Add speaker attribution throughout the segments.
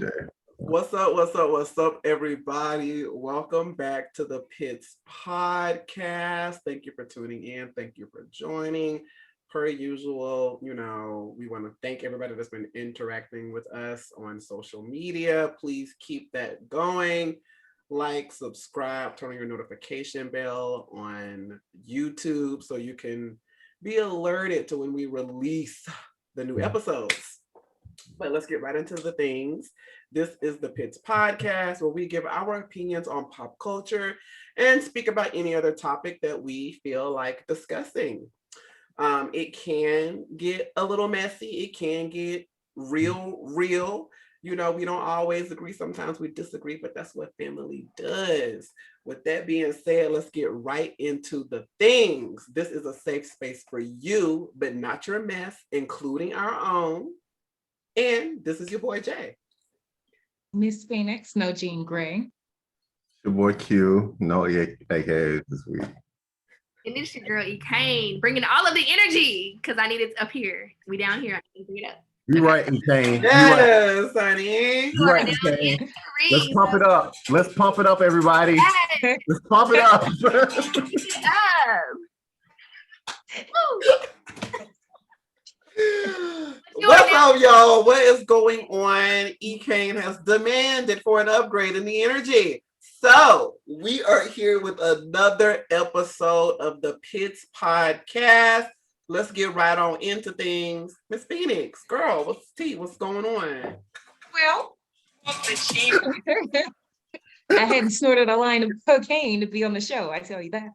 Speaker 1: Jay.
Speaker 2: What's up, everybody? Welcome back to the Pits podcast. Thank you for tuning in. Thank you for joining. Per usual, we want to thank everybody that's been interacting with us on social media. Please keep that going. Like, subscribe, turn on your notification bell on YouTube so you can be alerted to when we release the new episodes. But let's get right into the things. This is the Pits podcast, where we give our opinions on pop culture and speak about any other topic that we feel like discussing. It can get a little messy. It can get real. We don't always agree. Sometimes we disagree, but that's what family does. With that being said, let's get right into the things. This is a safe space for you, but not your mess, including our own. And this is your boy, Jay.
Speaker 3: Miss Phoenix, no Jean Grey.
Speaker 1: Your boy Q, no AKA this week.
Speaker 4: And this your girl, Kanye, bringing all of the energy, because I need it up here. We down here, I need to bring it up.
Speaker 1: You right, Kane.
Speaker 2: Yes, honey.
Speaker 1: You right, Kane. Let's pump it up. Let's pump it up, everybody.
Speaker 4: Yes.
Speaker 1: Let's pump it up.
Speaker 2: What's up, y'all? What is going on? E-Kane has demanded for an upgrade in the energy. So we are here with another episode of the Pits podcast. Let's get right on into things. Miss Phoenix, girl, what's tea? What's going on?
Speaker 3: Well, I hadn't snorted a line of cocaine to be on the show, I tell you that.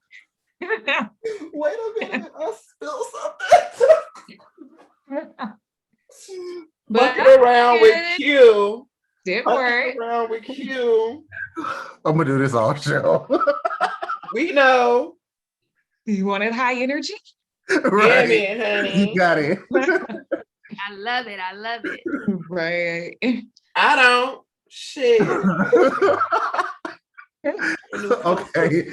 Speaker 2: Wait a minute, I spilled something. Bucket around with Q.
Speaker 3: Did work.
Speaker 2: Around with Q.
Speaker 1: I'm gonna do this all show.
Speaker 2: We know.
Speaker 3: You wanted high energy?
Speaker 1: Right.
Speaker 2: Yeah, man, honey.
Speaker 1: You got it.
Speaker 4: I love it.
Speaker 3: Right.
Speaker 2: I don't. Shit.
Speaker 1: Okay.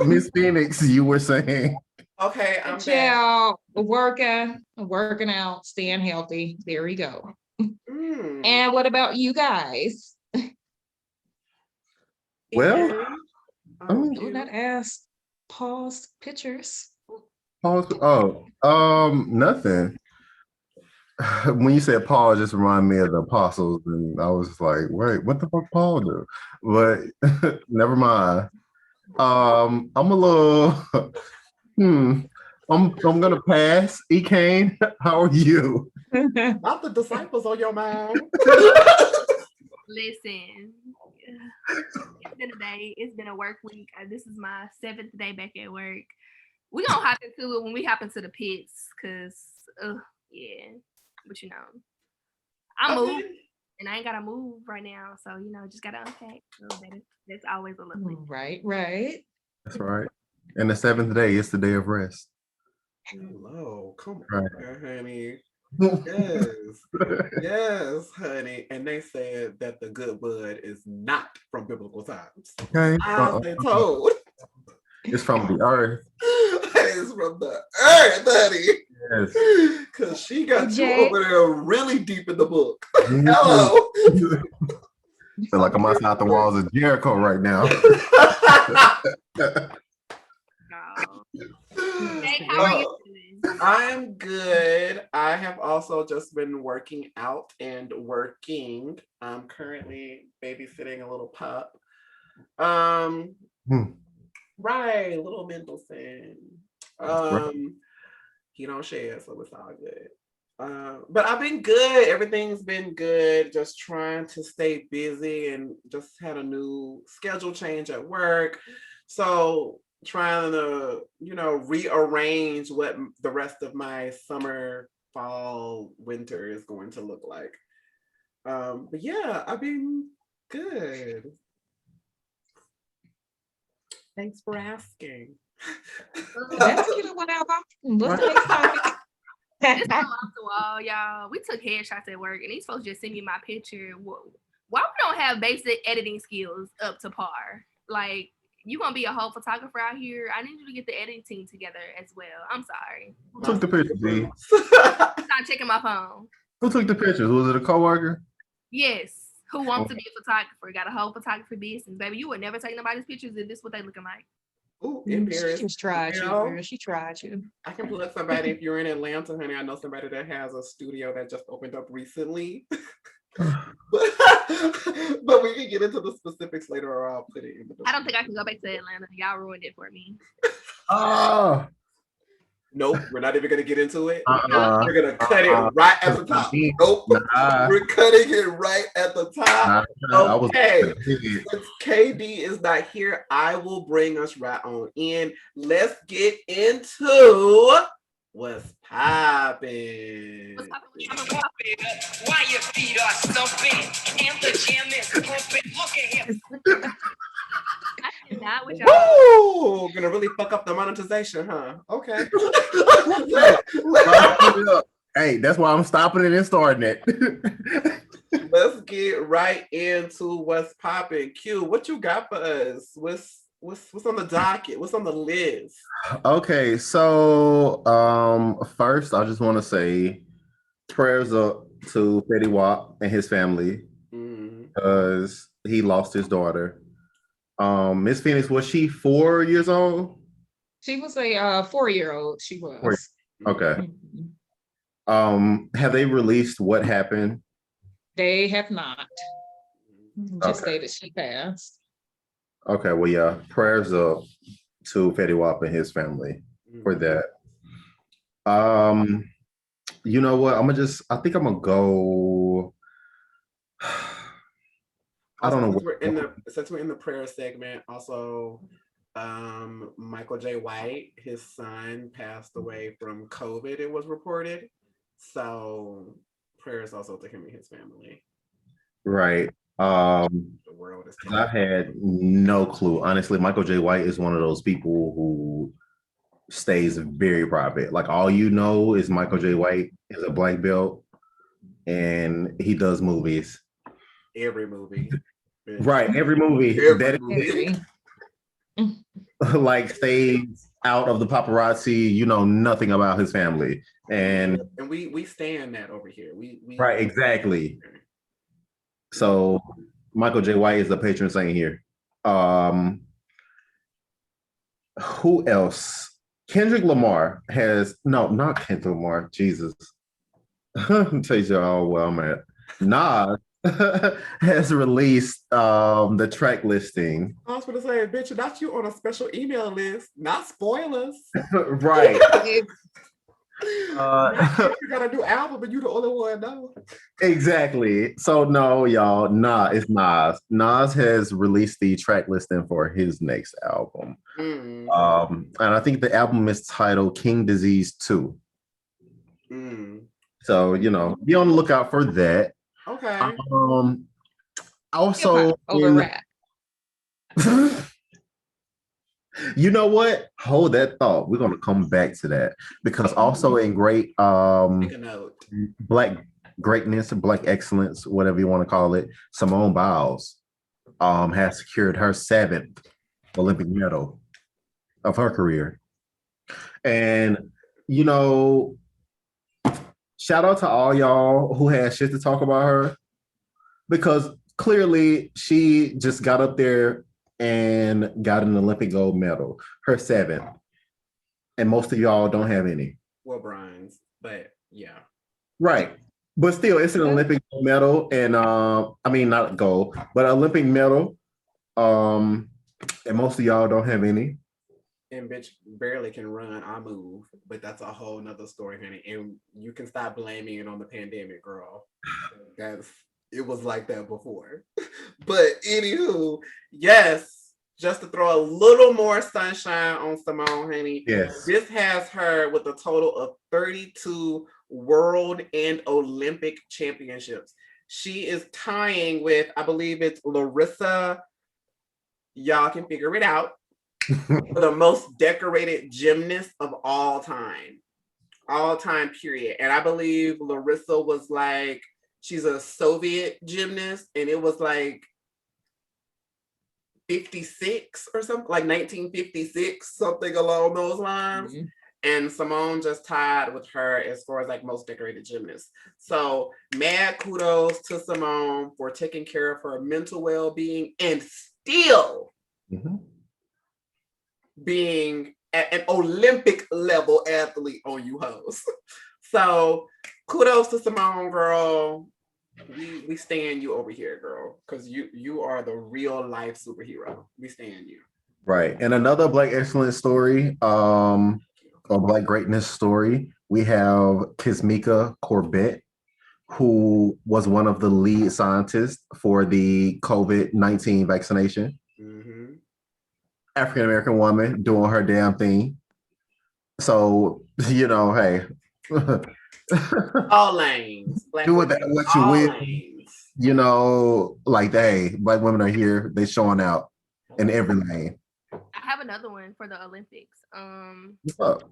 Speaker 1: Miss Phoenix, you were saying.
Speaker 2: Okay, I'm back.
Speaker 3: Chill, working out, staying healthy. There we go. And what about you guys?
Speaker 1: Well,
Speaker 3: Do not ask. Pause pictures.
Speaker 1: pause. Nothing. When you said Paul, it just reminded me of the apostles, and I was like, wait, what the fuck Paul do? But never mind. I'm a little I'm gonna pass. E-Kane, how are you?
Speaker 2: Not the disciples on your mind.
Speaker 4: Listen, it's been a day. It's been a work week. This is my 7th day back at work. We're gonna hop into it when we hop into the pits, because yeah. But I move, and I ain't gotta move right now, so just gotta unpack a little bit. That's always a lovely.
Speaker 3: Right.
Speaker 1: That's right. And the 7th day is the day of rest.
Speaker 2: Hello, come
Speaker 1: Right.
Speaker 2: on, honey. Yes, honey. And they said that the good bud is not from biblical times.
Speaker 1: Okay.
Speaker 2: I've been told.
Speaker 1: It's from the earth.
Speaker 2: It's from the earth, honey.
Speaker 1: Yes.
Speaker 2: Because she got you
Speaker 3: Jay.
Speaker 2: over there really deep in the book. Hello.
Speaker 1: Feel like I'm outside the walls of Jericho right now.
Speaker 4: Hey, how are you doing?
Speaker 2: I'm good. I have also just been working out and working. I'm currently babysitting a little pup. Right, little Mendelssohn. He don't share, so it's all good. But I've been good. Everything's been good. Just trying to stay busy, and just had a new schedule change at work. So trying to, rearrange what the rest of my summer, fall, winter is going to look like. But yeah, I've been good. Thanks for asking.
Speaker 3: That's a good one, Alba. What's the next topic?
Speaker 4: This go off the wall, y'all. We took headshots at work, and these folks just send me my picture. Why we don't have basic editing skills up to par? Like, you gonna be a whole photographer out here? I need you to get the editing together as well. I'm sorry.
Speaker 1: Who took the pictures, B?
Speaker 4: I'm not checking my phone.
Speaker 1: Who took the pictures? Was it a coworker?
Speaker 4: Yes. Who wants to be a photographer? Got a whole photography business, baby. You would never take nobody's pictures if this what they looking like.
Speaker 2: Ooh,
Speaker 3: She just tried you, girl. She tried you.
Speaker 2: I can plug somebody if you're in Atlanta, honey. I know somebody that has a studio that just opened up recently. But we can get into the specifics later, or I'll put it in the.
Speaker 4: I don't think I can go back to Atlanta. Y'all ruined it for me.
Speaker 1: Oh,
Speaker 2: Nope, we're not even gonna get into it.
Speaker 1: uh-uh.
Speaker 2: We're gonna cut it right at the top. Nope, we're cutting it right at the top. Okay, since KD is not here, I will bring us right on in. Let's get into what's poppin'.
Speaker 5: Why your feet are stumping and the gym is pumping. Look at him.
Speaker 4: I cannot with y'all.
Speaker 2: Woo! Gonna really fuck up the monetization, huh? Okay.
Speaker 1: Hey, that's why I'm stopping it and starting it.
Speaker 2: Let's get right into what's popping. Q, what you got for us? What's on the docket? What's on the list?
Speaker 1: Okay, so first I just want to say prayers up to Fetty Wap and his family because he lost his daughter. Miss Phoenix, was she 4 years old?
Speaker 3: She was a 4-year-old. She was.
Speaker 1: Okay. Have they released what happened?
Speaker 3: They have not. Just
Speaker 1: Okay.
Speaker 3: say that she passed.
Speaker 1: Okay, well, yeah, prayers up to Fetty Wap and his family for that. You know what? I think I'm gonna go. I don't know.
Speaker 2: Since we're in the prayer segment, also Michael J. White, his son, passed away from COVID, it was reported. So prayers also to him and his family.
Speaker 1: Right.
Speaker 2: The world is
Speaker 1: I had no clue. Honestly, Michael J. White is one of those people who stays very private. Like all you know is Michael J. White is a black belt and he does movies.
Speaker 2: Every movie.
Speaker 1: Right, every movie.
Speaker 2: Every movie.
Speaker 1: Like stays out of the paparazzi, you know nothing about his family. And
Speaker 2: we stand that over here. We
Speaker 1: right, exactly. So Michael J. White is the patron saint here. Who else? Kendrick Lamar has not Kendrick Lamar. Jesus. I'll tell you all where I'm at. Nas has released the track listing.
Speaker 2: I was gonna say, bitch, not you on a special email list, not spoilers.
Speaker 1: Right.
Speaker 2: You got a new album, and you the only one know.
Speaker 1: Exactly. So no, y'all, it's Nas. Nas has released the track listing for his next album. And I think the album is titled King Disease 2. So, be on the lookout for that.
Speaker 2: Okay.
Speaker 1: Also
Speaker 3: over rap.
Speaker 1: You know what? Hold that thought. We're going to come back to that because also in great black greatness, black excellence, whatever you want to call it, Simone Biles has secured her 7th Olympic medal of her career. And, shout out to all y'all who had shit to talk about her because clearly she just got up there and got an Olympic gold medal, her 7th. And most of y'all don't have any.
Speaker 2: Well, bronze, but yeah.
Speaker 1: Right. But still, it's an Olympic gold medal. And not gold, but Olympic medal. And most of y'all don't have any.
Speaker 2: And bitch barely can run, I move. But that's a whole nother story, honey. And you can stop blaming it on the pandemic, girl. It was like that before. But anywho, yes, just to throw a little more sunshine on Simone, honey.
Speaker 1: Yes.
Speaker 2: This has her with a total of 32 world and Olympic championships. She is tying with, I believe it's Larissa. Y'all can figure it out. The most decorated gymnast of all time period. And I believe Larissa was like, she's a Soviet gymnast, and it was like 56 or something, like 1956, something along those lines. And Simone just tied with her as far as like most decorated gymnast. So mad kudos to Simone for taking care of her mental well-being and still being an Olympic level athlete on you hoes. So kudos to Simone, girl. We stand you over here, girl, because you are the real life superhero. We stand you.
Speaker 1: Right. And another Black excellence story, or Black greatness story, we have Kismika Corbett, who was one of the lead scientists for the COVID-19 vaccination. African American woman doing her damn thing. So, you know, hey.
Speaker 2: All lanes. Black
Speaker 1: do what you will.
Speaker 2: lanes.
Speaker 1: You know, like, hey, Black women are here. They showing out in every lane.
Speaker 4: I have another one for the Olympics.
Speaker 1: What's up?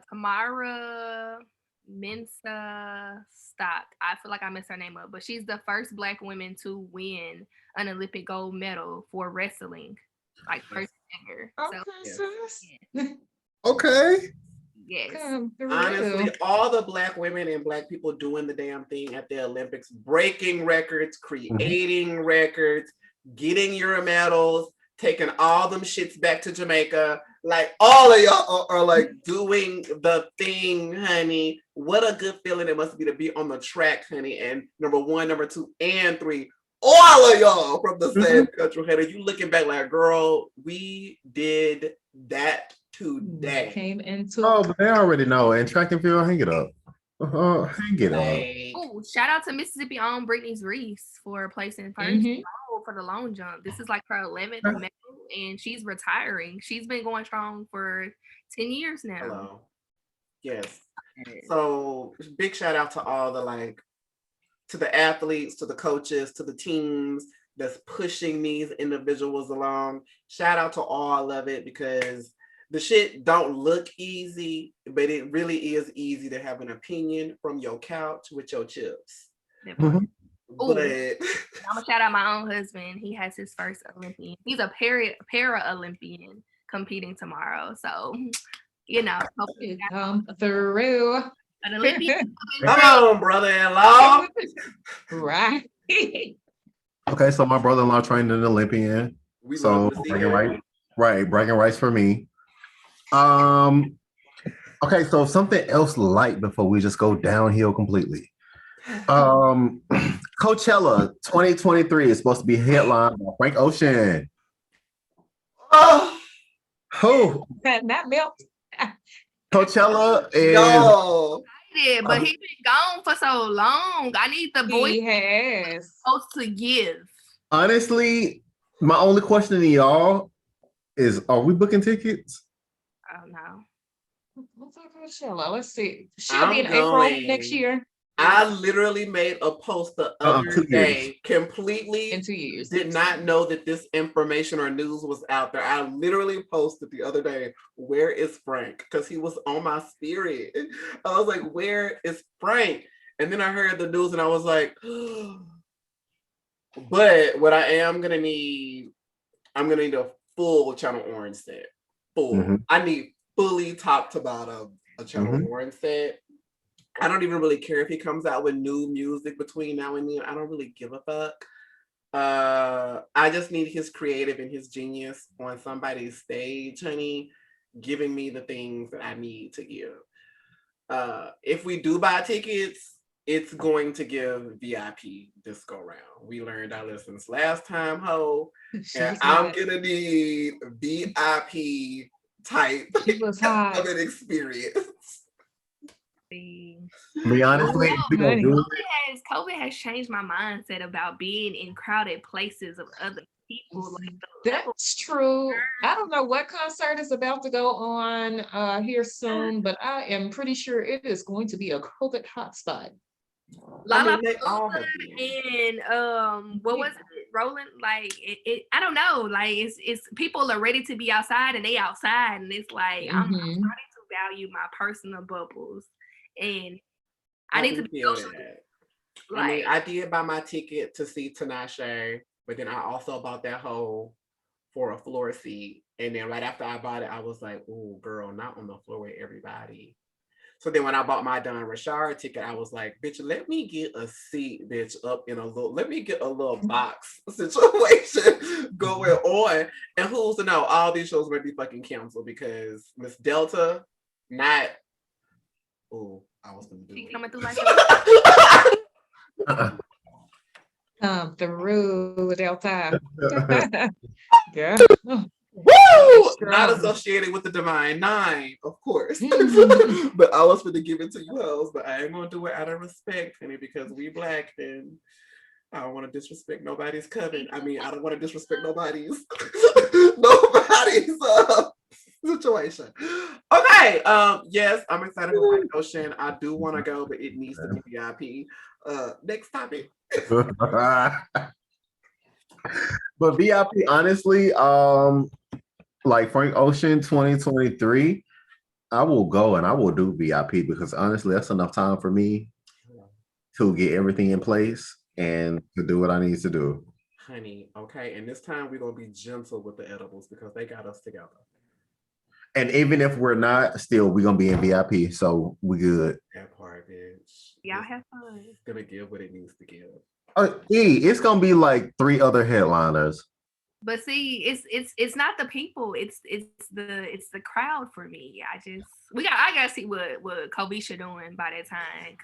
Speaker 4: Tamara Mensa Stock. I feel like I messed her name up, but she's the first Black woman to win an Olympic gold medal for wrestling, like first ever.
Speaker 1: Okay.
Speaker 4: Yes.
Speaker 2: Honestly, all the Black women and Black people doing the damn thing at the Olympics, breaking records, creating records, getting your medals, taking all them shits back to Jamaica. Like, all of y'all are like doing the thing, honey. What a good feeling it must be to be on the track, honey. And number 1, number 2, and 3, all of y'all from the same country, honey. You looking back like, girl, we did that today.
Speaker 3: Came into
Speaker 1: but they already know. And track and field, hang it up. Hang it up.
Speaker 4: Oh, shout out to Mississippi own Brittany Reese for placing first for the long jump. This is like her 11th medal, and she's retiring. She's been going strong for 10 years now.
Speaker 2: Hello. Yes. So big shout out to all the to the athletes, to the coaches, to the teams that's pushing these individuals along. Shout out to all of it, because the shit don't look easy, but it really is easy to have an opinion from your couch with your chips. But
Speaker 4: I'm gonna shout out my own husband. He has his first Olympian. He's a para-Olympian competing tomorrow. So, you know, hopefully
Speaker 3: come through.
Speaker 4: An Olympian.
Speaker 2: Come on, brother-in-law.
Speaker 3: Right.
Speaker 1: Okay, so my brother-in-law trained an Olympian. So bragging rights for me. Okay, so something else light before we just go downhill completely. Coachella 2023 is supposed to be headlined by Frank Ocean.
Speaker 3: Not milk.
Speaker 1: Coachella is
Speaker 4: but he's been gone for so long. I need the voice
Speaker 3: he has
Speaker 4: supposed to give.
Speaker 1: Honestly, my only question to y'all is, are we booking tickets?
Speaker 4: Oh no.
Speaker 3: What's up, Coachella? Let's see. She'll be in April next year.
Speaker 2: I literally made a post the other day, completely
Speaker 3: in 2 years.
Speaker 2: Did not know that this information or news was out there. I literally posted the other day, where is Frank? Because he was on my spirit. I was like, where is Frank? And then I heard the news and I was like, but what I'm gonna need a full Channel Orange set. Full. I need fully top to bottom a Channel Orange set. I don't even really care if he comes out with new music between now and then. I don't really give a fuck. I just need his creative and his genius on somebody's stage, honey, giving me the things that I need to give. If we do buy tickets, it's going to give VIP this go round. We learned our lessons last time, ho. And I'm gonna need VIP type of an experience.
Speaker 1: Be honestly,
Speaker 4: COVID has changed my mindset about being in crowded places of other people.
Speaker 3: That's true. I don't know what concert is about to go on here soon, but I am pretty sure it is going to be a COVID hotspot.
Speaker 4: And what was it? Rolling like it I don't know. Like it's people are ready to be outside and they outside, and it's like I'm starting to value my personal bubbles. And I need to be social.
Speaker 2: I did buy my ticket to see Tinashe, but then I also bought that hole for a floor seat And then right after I bought it, I was like, "Oh, girl, not on the floor with everybody." So then when I bought my Don Richard ticket, I was like, "Bitch, let me get a seat, bitch, up in a little, let me get a little box situation going on." And who's to know, all these shows might be fucking canceled because Miss Delta, not, oh, I was gonna do
Speaker 4: She
Speaker 2: it.
Speaker 4: coming through like
Speaker 3: Come through Delta. Girl.
Speaker 2: Woo!
Speaker 3: Strong.
Speaker 2: Not associated with the Divine Nine, of course.
Speaker 3: Mm.
Speaker 2: But I was gonna give it to you hoes, but I ain't gonna do it out of respect, honey, because we Black and I don't want to disrespect nobody's coven. I mean, I don't want to disrespect nobody's situation. Okay. Yes, I'm excited for White Ocean. I do want to go, but it needs to be VIP. Next topic.
Speaker 1: But VIP, honestly, like Frank Ocean 2023, I will go and I will do VIP because honestly, that's enough time for me to get everything in place and to do what I need to do.
Speaker 2: Honey, okay. And this time we're gonna be gentle with the edibles because they got us together.
Speaker 1: And even if we're not, still we're gonna be in VIP, so we good.
Speaker 2: That part, bitch.
Speaker 4: y'all have fun.
Speaker 2: It's gonna give what it needs to give.
Speaker 1: It's gonna be like 3 other headliners.
Speaker 4: But see, it's not the people, it's the crowd for me. I gotta see what Kobisha doing by that time.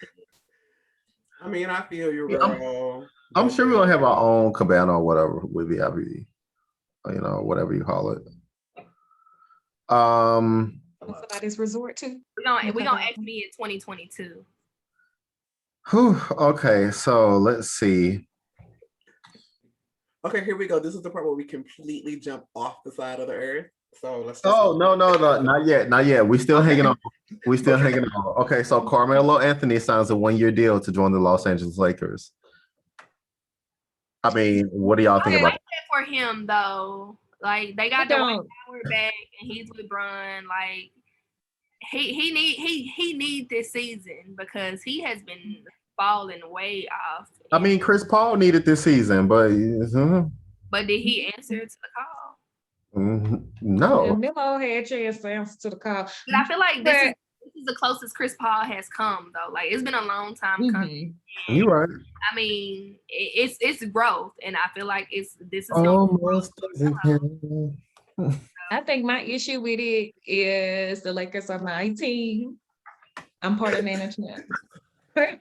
Speaker 2: I mean, I feel you,
Speaker 1: Yeah,
Speaker 2: girl.
Speaker 1: I'm sure we're gonna have our own cabana or whatever with VIP, whatever you call it.
Speaker 3: Somebody's resort to.
Speaker 4: We gonna ask me in 2022.
Speaker 1: Okay, so let's see.
Speaker 2: Okay, here we go. This is the part where we completely jump off the side of the earth. So let's just
Speaker 1: Oh no, not yet. We still hanging on. We still hanging on. Okay, so Carmelo Anthony signs a 1-year deal to join the Los Angeles Lakers. I mean, what do y'all think about
Speaker 4: that for him though? Like they got the White Howard back and he's with Bron. Like he need this season because he has been falling way off.
Speaker 1: I mean, Chris Paul needed this season, but
Speaker 4: but did he answer to the call?
Speaker 1: No.
Speaker 3: And Melo had a chance to answer to the call.
Speaker 4: But I feel like this is the closest Chris Paul has come though. Like it's been a long time coming.
Speaker 1: You're right.
Speaker 4: I mean, it's growth, and I feel like this is
Speaker 1: almost doesn't count.
Speaker 3: I think my issue with it is the Lakers are my team. I'm part of management. I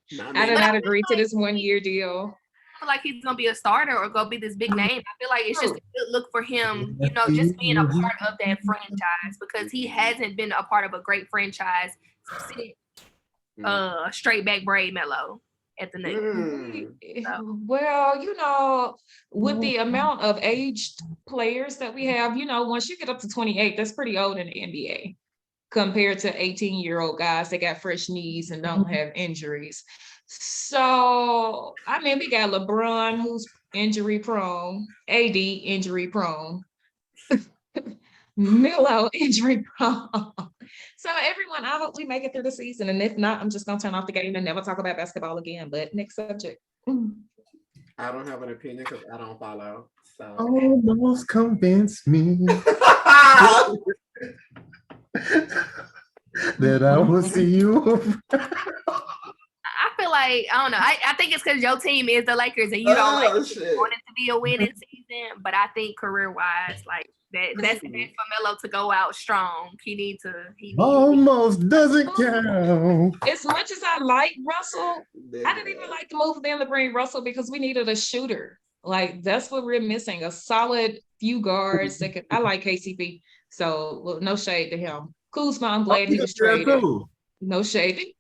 Speaker 3: do not agree to this 1-year deal.
Speaker 4: I feel like he's gonna be a starter or go be this big name. I feel like it's just a good look for him, just being a part of that franchise because he hasn't been a part of a great franchise since straight back Braid Mello at the Knicks.
Speaker 3: Well, with the amount of aged players that we have, once you get up to 28, that's pretty old in the NBA compared to 18-year-old guys that got fresh knees and don't have injuries. So, I mean, we got LeBron, who's injury prone, AD injury prone, Melo injury prone. So everyone, I hope we make it through the season. And if not, I'm just going to turn off the game and never talk about basketball again. But next subject.
Speaker 2: I don't have an opinion because I don't follow. So
Speaker 1: almost convinced me that I will see you.
Speaker 4: I feel like, I don't know. I think it's because your team is the Lakers and you don't want it to be a winning season. But I think career-wise, like, that's for Melo to go out strong. He needs
Speaker 1: almost doesn't count.
Speaker 3: As much as I like Russell, I didn't even like the move for them to bring Russell because we needed a shooter. Like that's what we're missing, a solid few guards. I like KCP, so no shade to him. Kuzma, I'm glad he was traded. No shade.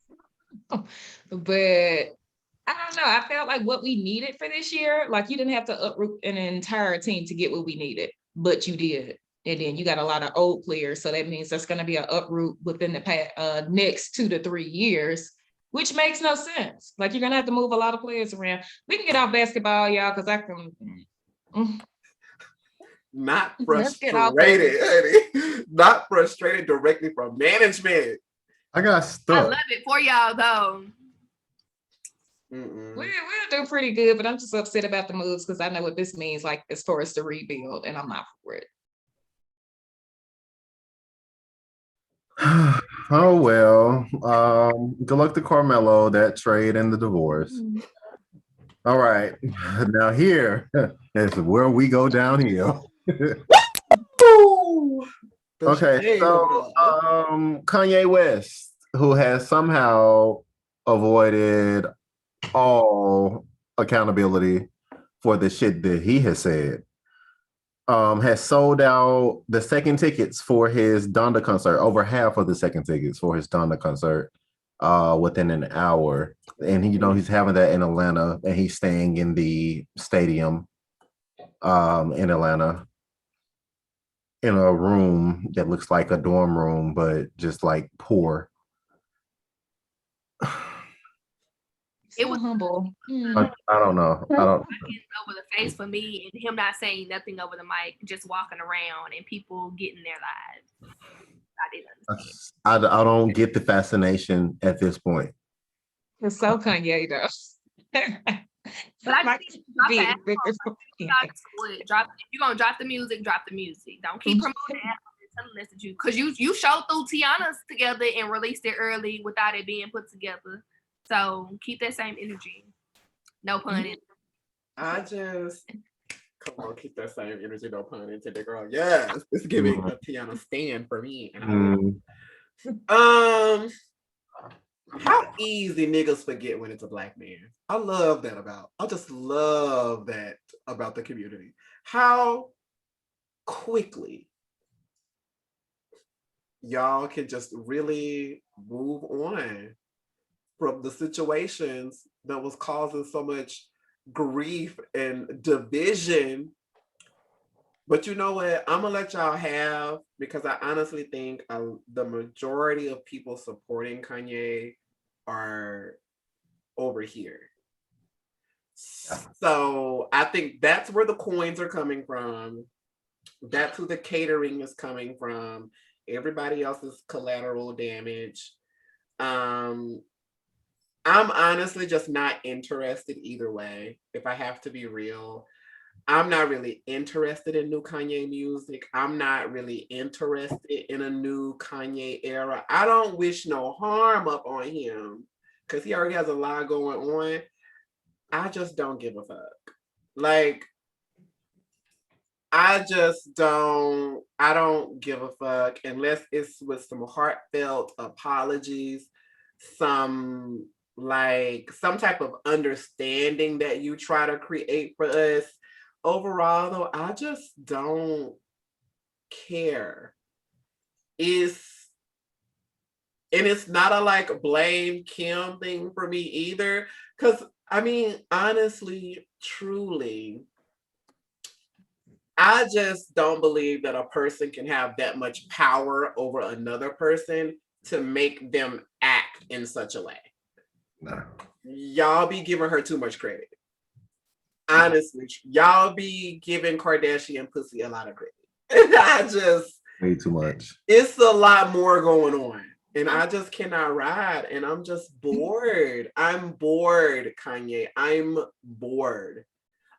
Speaker 3: But I don't know. I felt like what we needed for this year, like you didn't have to uproot an entire team to get what we needed, but you did. And then you got a lot of old players. So that means there's going to be an uproot within the next 2 to 3 years, which makes no sense. Like you're going to have to move a lot of players around. We can get off basketball, y'all, because I can.
Speaker 2: Not frustrated, honey. Not frustrated directly from management.
Speaker 1: I got stuck.
Speaker 4: I love it for y'all, though.
Speaker 3: We'll do pretty good, but I'm just upset about the moves because I know what this means, like as far as the rebuild, and I'm not for it.
Speaker 1: Oh well. Good luck to Carmelo, that trade and the divorce. All right. Now here is where we go downhill.
Speaker 2: Ooh, the
Speaker 1: Okay,
Speaker 2: shade
Speaker 1: so
Speaker 2: over there.
Speaker 1: Kanye West, who has somehow avoided all accountability for the shit that he has said, has sold out the second tickets for his Donda concert, over half of the second tickets for his Donda concert, within an hour. And he's having that in Atlanta, and he's staying in the stadium, in Atlanta, in a room that looks like a dorm room, but just like poor.
Speaker 4: It
Speaker 3: So
Speaker 4: was
Speaker 3: humble.
Speaker 1: I don't know. I don't.
Speaker 4: over the face for me, and him not saying nothing over the mic, just walking around and people getting their lives. I didn't understand.
Speaker 1: I don't get the fascination at this point.
Speaker 3: It's so Kanye though.
Speaker 4: But I
Speaker 3: Like,
Speaker 4: just need to drop the
Speaker 3: big,
Speaker 4: album.
Speaker 3: big,
Speaker 4: If you're gonna drop the music, drop the music. Don't keep promoting the album and telling us that because you showed through Tiana's together and released it early without it being put together. So keep that same energy. No pun intended.
Speaker 2: I just come on, keep that same energy, no pun intended, girl. Yes, it's giving a Tiana stand for me. How easy niggas forget when it's a black man. I just love that about the community. How quickly y'all can just really move on from the situations that was causing so much grief and division. But you know what? I'm gonna let y'all have, because I honestly think the majority of people supporting Kanye are over here. So I think that's where the coins are coming from. That's who the catering is coming from. Everybody else is collateral damage. I'm honestly just not interested either way, if I have to be real. I'm not really interested in new Kanye music. I'm not really interested in a new Kanye era. I don't wish no harm up on him because he already has a lot going on. I just don't give a fuck. Like, I don't give a fuck unless it's with some heartfelt apologies, some some type of understanding that you try to create for us. Overall, though, I just don't care. It's not a blame Kim thing for me either. Cause I mean, honestly, truly, I just don't believe that a person can have that much power over another person to make them act in such a way.
Speaker 1: No.
Speaker 2: Y'all be giving her too much credit. Honestly, y'all be giving Kardashian pussy a lot of credit. And I just
Speaker 1: Way too much.
Speaker 2: It's a lot more going on. And I just cannot ride. And I'm just bored. I'm bored, Kanye. I'm bored.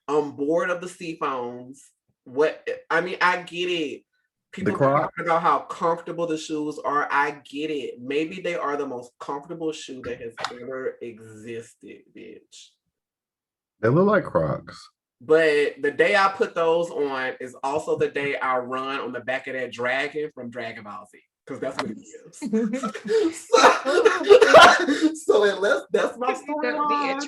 Speaker 2: I'm bored of the seaphones. I get it. People talking about how comfortable the shoes are. I get it. Maybe they are the most comfortable shoe that has ever existed, bitch.
Speaker 1: They look like Crocs.
Speaker 2: But the day I put those on is also the day I run on the back of that dragon from Dragon Ball Z. Because that's what it is. So unless that's my storyline,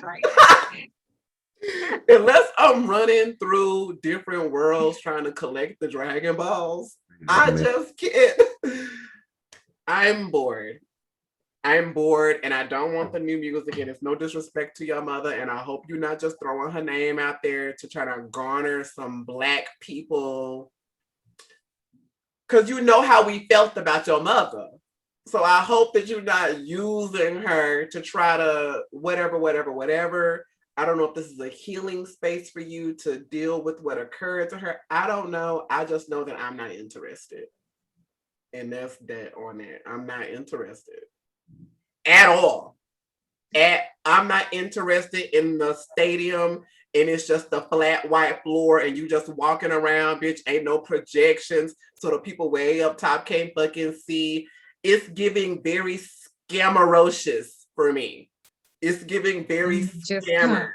Speaker 2: unless I'm running through different worlds trying to collect the Dragon Balls, I just can't. I'm bored. I'm bored and I don't want the new music again. It's no disrespect to your mother, and I hope you're not just throwing her name out there to try to garner some black people, because you know how we felt about your mother. So I hope that you're not using her to try to whatever. I don't know if this is a healing space for you to deal with what occurred to her. I don't know. I just know that I'm not interested. And that's that on that. I'm not interested at all. I'm not interested in the stadium and it's just a flat white floor and you just walking around, bitch. Ain't no projections, so the people way up top can't fucking see. it's giving very scammerocious for me. It's giving very
Speaker 3: Just
Speaker 2: scammer,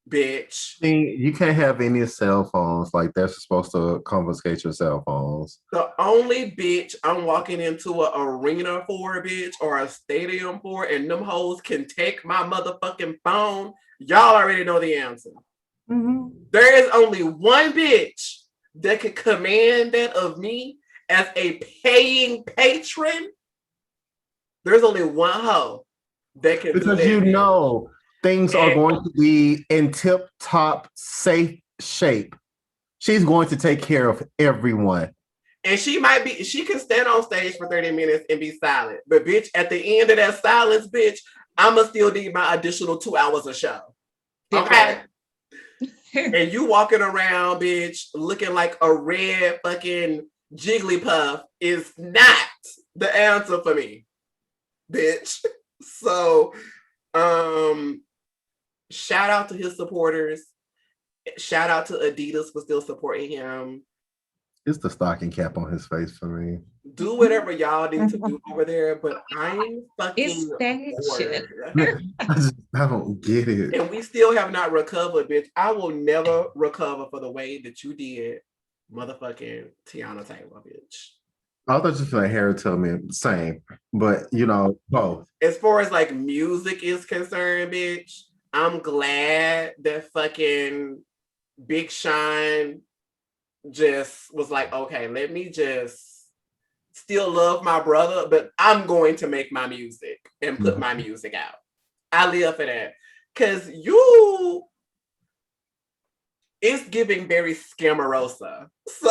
Speaker 2: bitch.
Speaker 1: You can't have any cell phones. Like they're supposed to confiscate your cell phones.
Speaker 2: The only bitch I'm walking into an arena for, bitch, or a stadium for, and them hoes can take my motherfucking phone. Y'all already know the answer. There is only one bitch that can command that of me as a paying patron. There's only one hoe that can
Speaker 1: Because
Speaker 2: do that.
Speaker 1: you know things are going to be in tip-top safe shape. She's going to take care of everyone.
Speaker 2: And she can stand on stage for 30 minutes and be silent. But bitch, at the end of that silence, bitch, I'ma still need my additional 2 hours of show. Okay? And you walking around, bitch, looking like a red fucking Jigglypuff is not the answer for me, bitch. So, shout out to his supporters. Shout out to Adidas for still supporting him.
Speaker 1: It's the stocking cap on his face for me.
Speaker 2: Do whatever y'all need to do over there, but I'm fucking bored.
Speaker 1: I don't get it.
Speaker 2: And we still have not recovered, bitch. I will never recover for the way that you did motherfucking Tiana Taylor, bitch.
Speaker 1: I thought you were Harry tell me same, but you know, both.
Speaker 2: As far as like music is concerned, bitch, I'm glad that fucking Big Sean just was like, okay, let me just still love my brother, but I'm going to make my music and put my music out. I live for that. Cause it's giving very scammerosa. So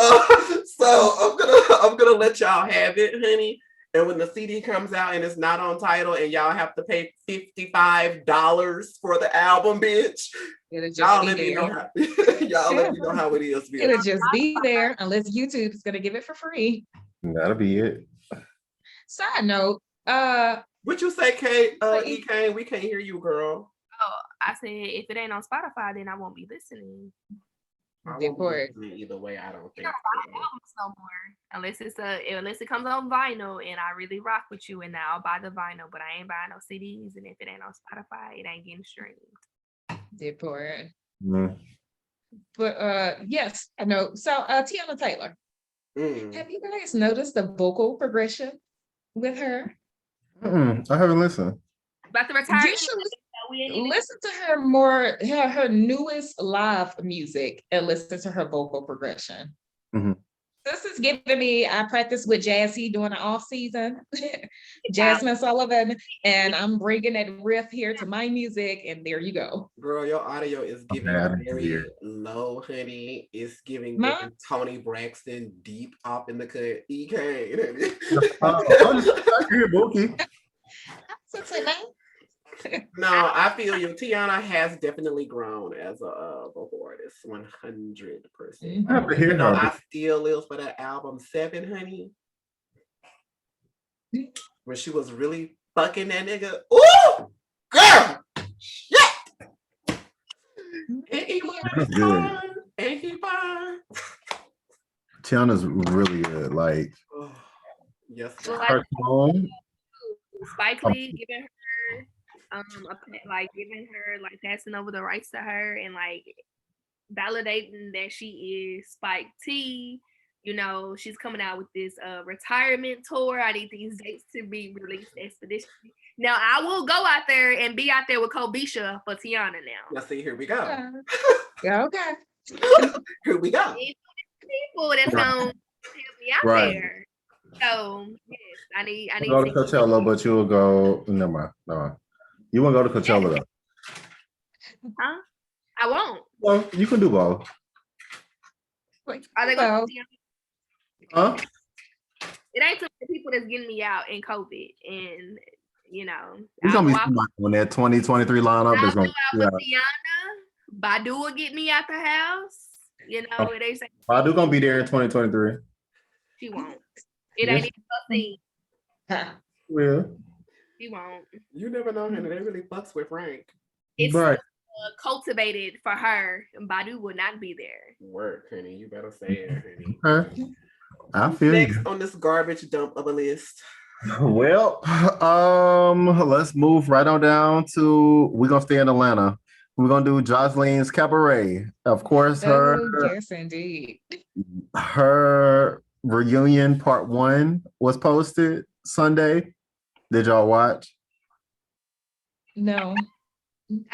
Speaker 2: I'm gonna let y'all have it, honey. And when the CD comes out and it's not on title and y'all have to pay $55 for the album, bitch, y'all let me know how it is. Bitch.
Speaker 3: It'll just be there unless YouTube is gonna give it for free.
Speaker 1: That'll be it.
Speaker 3: Side note,
Speaker 2: what you say, Kate? E-Kane, we can't hear you, girl.
Speaker 4: Oh, I said if it ain't on Spotify, then I won't be listening.
Speaker 2: Either way, I don't think
Speaker 4: so. No more, unless it comes on vinyl and I really rock with you, and I'll buy the vinyl. But I ain't buying no CDs, and if it ain't on Spotify, it ain't getting streamed.
Speaker 3: Deport. But yes, I know. So Tiana Taylor, have you guys noticed the vocal progression with her?
Speaker 1: I haven't listened.
Speaker 4: About the retirement.
Speaker 3: Listen to her more, her newest live music, and listen to her vocal progression. This is giving me, I practice with Jazzy during the off season, Jasmine Sullivan, and I'm bringing that riff here to my music, and there you go.
Speaker 2: Girl, your audio is giving very low, honey. It's giving Tony Braxton deep up in the cut. E-Kane.
Speaker 1: I can hear Bookie.
Speaker 2: No, I feel you. Tiana has definitely grown as a vocal artist, 100%.
Speaker 1: I have to hear her.
Speaker 2: I still live for that album 7, honey. When she was really fucking that nigga. Ooh, girl, shit. Ain't he fine?
Speaker 1: Tiana's really good. Like,
Speaker 2: yes,
Speaker 1: her tone.
Speaker 4: Spike Lee giving her passing over the rights to her and like validating that she is Spike T. You know, she's coming out with this retirement tour. I need these dates to be released expeditiously. Now I will go out there and be out there with Kobisha for Tiana now.
Speaker 2: Now see, here we go.
Speaker 3: Yeah, okay.
Speaker 2: Here we go.
Speaker 4: People that's gonna help me out there. So yes, I need
Speaker 1: go to Coachella, but you'll go. Never mind. No, you won't go to Coachella though.
Speaker 4: Huh? I won't.
Speaker 1: Well, you can do both.
Speaker 4: Are they going to
Speaker 1: Huh?
Speaker 4: It ain't too many people that's getting me out in COVID, and you know,
Speaker 1: It's gonna be somebody when that 2023 lineup is gonna
Speaker 4: go out with Tiana. Badu will get me out the house. You know, they say
Speaker 1: Badu gonna be there in 2023.
Speaker 4: She won't. It ain't even a thing.
Speaker 1: Well,
Speaker 4: She won't.
Speaker 2: You never know, honey. They really fucks with Frank.
Speaker 4: It's cultivated for her, and Badu will not be there.
Speaker 2: Work, honey. You better say it, honey.
Speaker 1: Okay. I feel
Speaker 2: Next on this garbage dump of a list.
Speaker 1: Well, let's move right on down to we're gonna stay in Atlanta. We're gonna do Jocelyn's Cabaret. Of course,
Speaker 3: Oh, yes, indeed.
Speaker 1: her reunion part one was posted Sunday. Did y'all watch?
Speaker 3: No,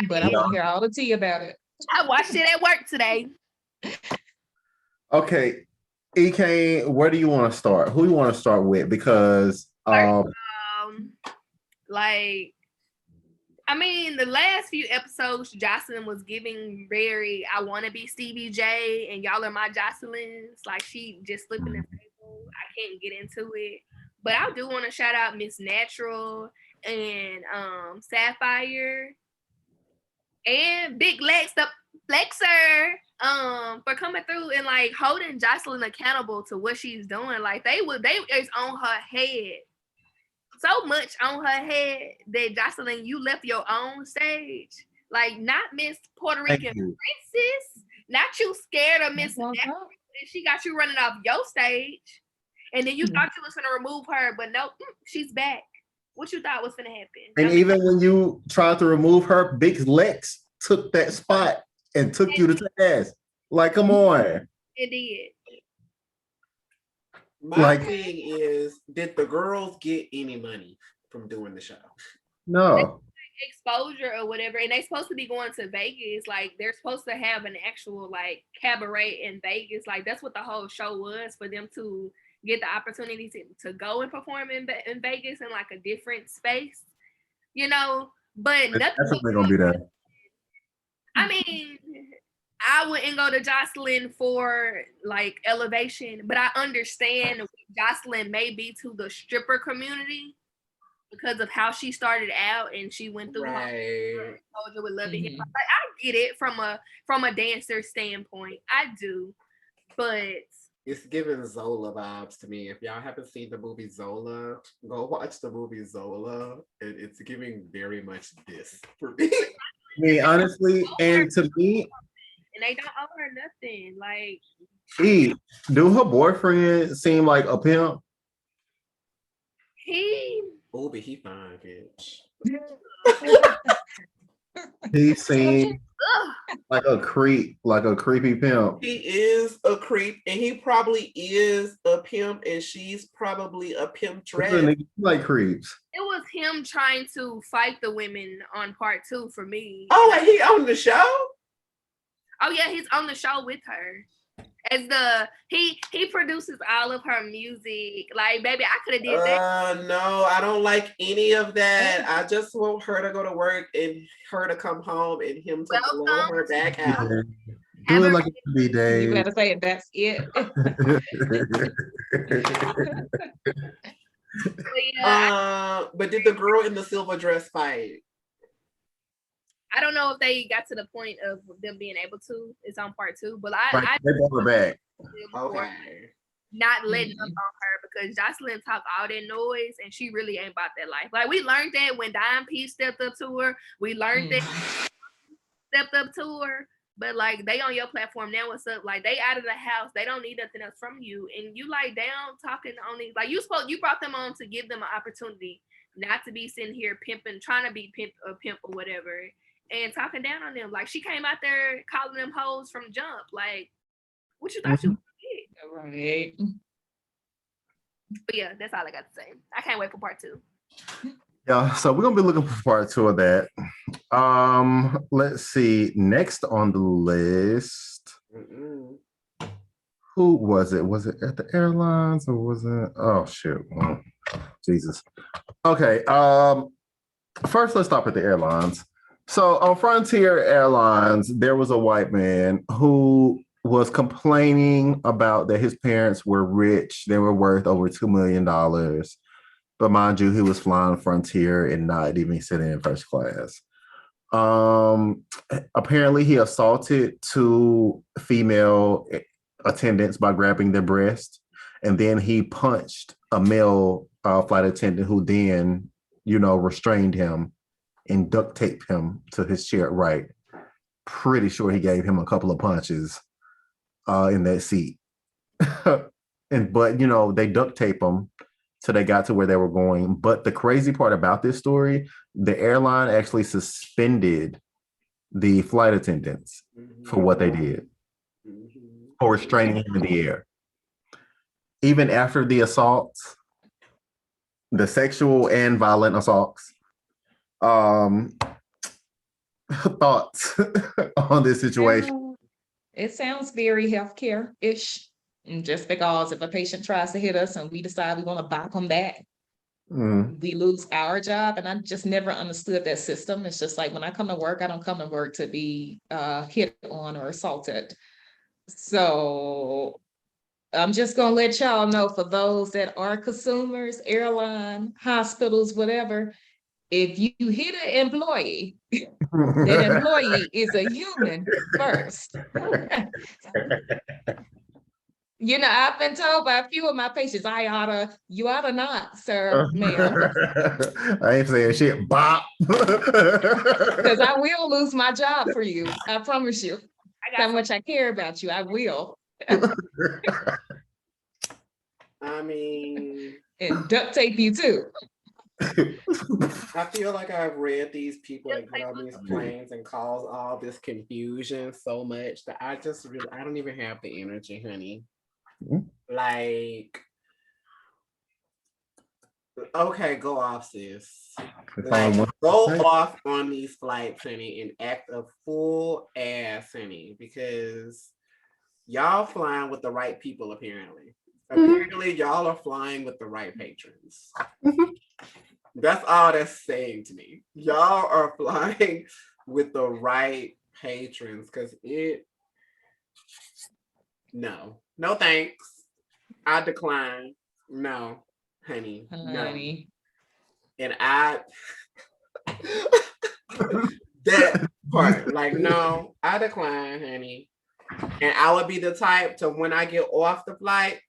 Speaker 3: but I
Speaker 1: No.
Speaker 3: want to hear all the tea about it.
Speaker 4: I watched it at work today.
Speaker 1: Okay, EK, where do you want to start? Who you want to start with? Because
Speaker 4: Like, I mean, the last few episodes, Jocelyn was giving very, I want to be Stevie J, and y'all are my Jocelyn's. Like, she just flipping the table. I can't get into it. But I do want to shout out Miss Natural and Sapphire and Big Lex, the Flexer, for coming through and like holding Jocelyn accountable to what she's doing. Like they is on her head. So much on her head that Jocelyn, you left your own stage. Like not Miss Puerto Rican Princess, not you scared of Miss Natural, and she got you running off your stage. And then you thought you was gonna remove her, but no, she's back. What you thought was gonna happen?
Speaker 1: And even when you tried to remove her, Big Lex took that spot and took you to task. Like, come on.
Speaker 4: It did.
Speaker 2: My thing is, did the girls get any money from doing the show?
Speaker 1: No.
Speaker 4: Exposure or whatever, and they're supposed to be going to Vegas. Like they're supposed to have an actual like cabaret in Vegas. Like that's what the whole show was, for them to get the opportunity to go and perform in Vegas in like a different space, you know. But nothing.
Speaker 1: That's what gonna be there.
Speaker 4: I mean, I wouldn't go to Jocelyn for like elevation, but I understand what Jocelyn may be to the stripper community because of how she started out and she went through her with Love and Hip Hop. Like I get it from a dancer standpoint. I do. But
Speaker 2: it's giving Zola vibes to me. If y'all haven't seen the movie Zola, go watch the movie Zola. It's giving very much this for me.
Speaker 1: I mean, honestly, and to me,
Speaker 4: and they don't owe her nothing. Like,
Speaker 1: do her boyfriend seem like a pimp?
Speaker 2: But he fine, bitch.
Speaker 1: He seems like a creepy pimp.
Speaker 2: He is a creep, and he probably is a pimp, and she's probably a pimp trap.
Speaker 1: Like creeps.
Speaker 4: It was him trying to fight the women on part 2 for me.
Speaker 2: Oh, like he on the show?
Speaker 4: Oh yeah, he's on the show with her. As he produces all of her music. Like, baby, I could have did that.
Speaker 2: No, I don't like any of that. I just want her to go to work and her to come home and him to blow her back out.
Speaker 1: Do it like it could be Dave.
Speaker 3: You better say it. That's it.
Speaker 2: But did the girl in the silver dress fight?
Speaker 4: I don't know if they got to the point of them being able to. It's on part 2, but
Speaker 1: they brought her back.
Speaker 2: Okay.
Speaker 4: Not letting up on her because Jocelyn talked all that noise and she really ain't about that life. Like we learned that when Dime P stepped up to her. We learned that stepped up to her. But like they on your platform now, what's up? Like they out of the house. They don't need nothing else from you. And you like down talking on these. Like you brought them on to give them an opportunity, not to be sitting here pimping, trying to be pimp or whatever. And talking down on them. Like she came out there calling them hoes from jump. Like, what you thought you was gonna get?
Speaker 3: Right.
Speaker 4: But yeah, that's all I got to say. I can't wait for part 2.
Speaker 1: Yeah, so we're gonna be looking for part 2 of that. Let's see. Next on the list. Who was it? Was it at the Airlines or was it? Oh shoot. Oh, Jesus. Okay. First let's stop at the Airlines. So on Frontier Airlines, there was a white man who was complaining about that his parents were rich. They were worth over $2 million. But mind you, he was flying Frontier and not even sitting in first class. Apparently, he assaulted 2 female attendants by grabbing their breast. And then he punched a male flight attendant who then, restrained him and duct taped him to his chair. Right. Pretty sure he gave him a couple of punches in that seat. But they duct tape him till they got to where they were going. But the crazy part about this story, the airline actually suspended the flight attendants for what they did for restraining him in the air. Even after the assaults, the sexual and violent assaults, thoughts on this situation?
Speaker 3: It sounds very healthcare-ish. And just because if a patient tries to hit us and we decide we want to back them back, we lose our job. And I just never understood that system. It's just like when I come to work, I don't come to work to be hit on or assaulted. So I'm just gonna let y'all know, for those that are consumers, airline, hospitals, whatever, if you hit an employee, that employee is a human first. You know, I've been told by a few of my patients, you oughta not, sir, ma'am.
Speaker 1: I ain't saying shit, bop.
Speaker 3: Because I will lose my job for you. I promise you. How much I care about you, I will.
Speaker 2: I mean,
Speaker 3: and duct tape you too.
Speaker 2: I feel like I've read these people that get on these planes and cause all this confusion so much that I don't even have the energy, honey. Like, okay, go off, sis. Like, go off on these flights, honey, and act a full ass, honey, because y'all flying with the right people, apparently. Apparently, y'all are flying with the right patrons. That's all that's saying to me. Y'all are flying with the right patrons, because no thanks. I decline. No, honey. No. And that part, like, no, I decline, honey. And I would be the type to, when I get off the flight,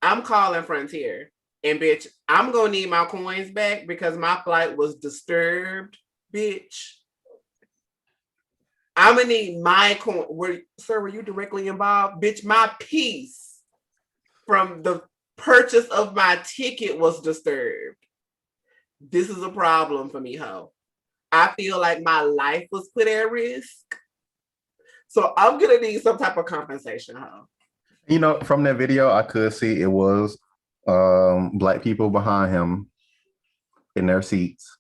Speaker 2: I'm calling Frontier. And bitch, I'm gonna need my coins back because my flight was disturbed, bitch. I'm gonna need my coin. Sir, were you directly involved? Bitch, my piece from the purchase of my ticket was disturbed. This is a problem for me, ho. I feel like my life was put at risk. So I'm gonna need some type of compensation, ho.
Speaker 1: You know, from that video, I could see it was Black people behind him in their seats.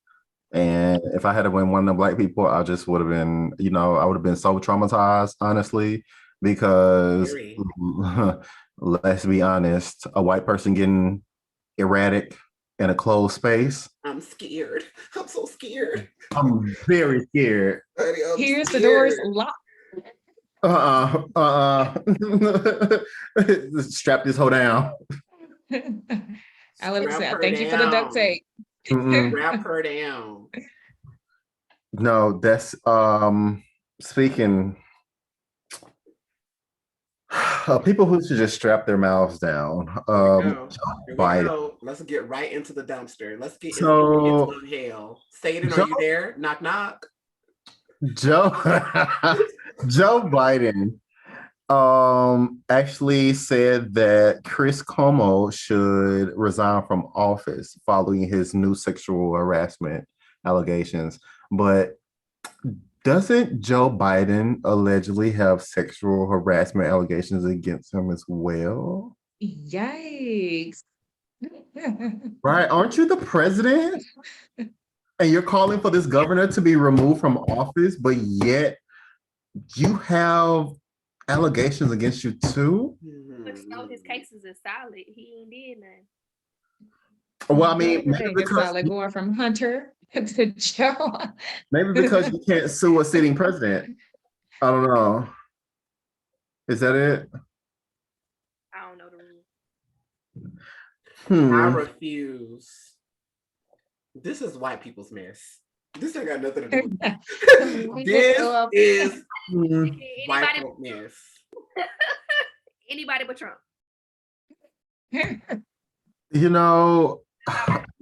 Speaker 1: And if I had to win one of the Black people, I just would have been, I would have been so traumatized, honestly, because let's be honest, a white person getting erratic in a closed space.
Speaker 2: I'm scared. I'm so scared.
Speaker 1: I'm very scared.
Speaker 3: Here's the doors locked.
Speaker 1: Strap this hoe down.
Speaker 3: I would say thank you for the duct tape.
Speaker 2: Strap her down.
Speaker 1: No, that's speaking people who should just strap their mouths down.
Speaker 2: Let's get right into the dumpster. Let's get into the pits of hell. Satan, are you there? Knock knock.
Speaker 1: Joe Biden actually said that Chris Cuomo should resign from office following his new sexual harassment allegations. But doesn't Joe Biden allegedly have sexual harassment allegations against him as well?
Speaker 3: Yikes.
Speaker 1: Right? Aren't you the president? And you're calling for this governor to be removed from office, but yet you have allegations against you too?
Speaker 4: But his cases are solid. He ain't did nothing.
Speaker 1: Well, I mean, maybe because
Speaker 3: going from Hunter to Joe.
Speaker 1: Maybe because you can't sue a sitting president. I don't know. Is that it?
Speaker 4: I don't know the rule.
Speaker 2: I refuse. This is white people's mess. This ain't got nothing to do with this is white people's mess.
Speaker 4: Anybody but Trump.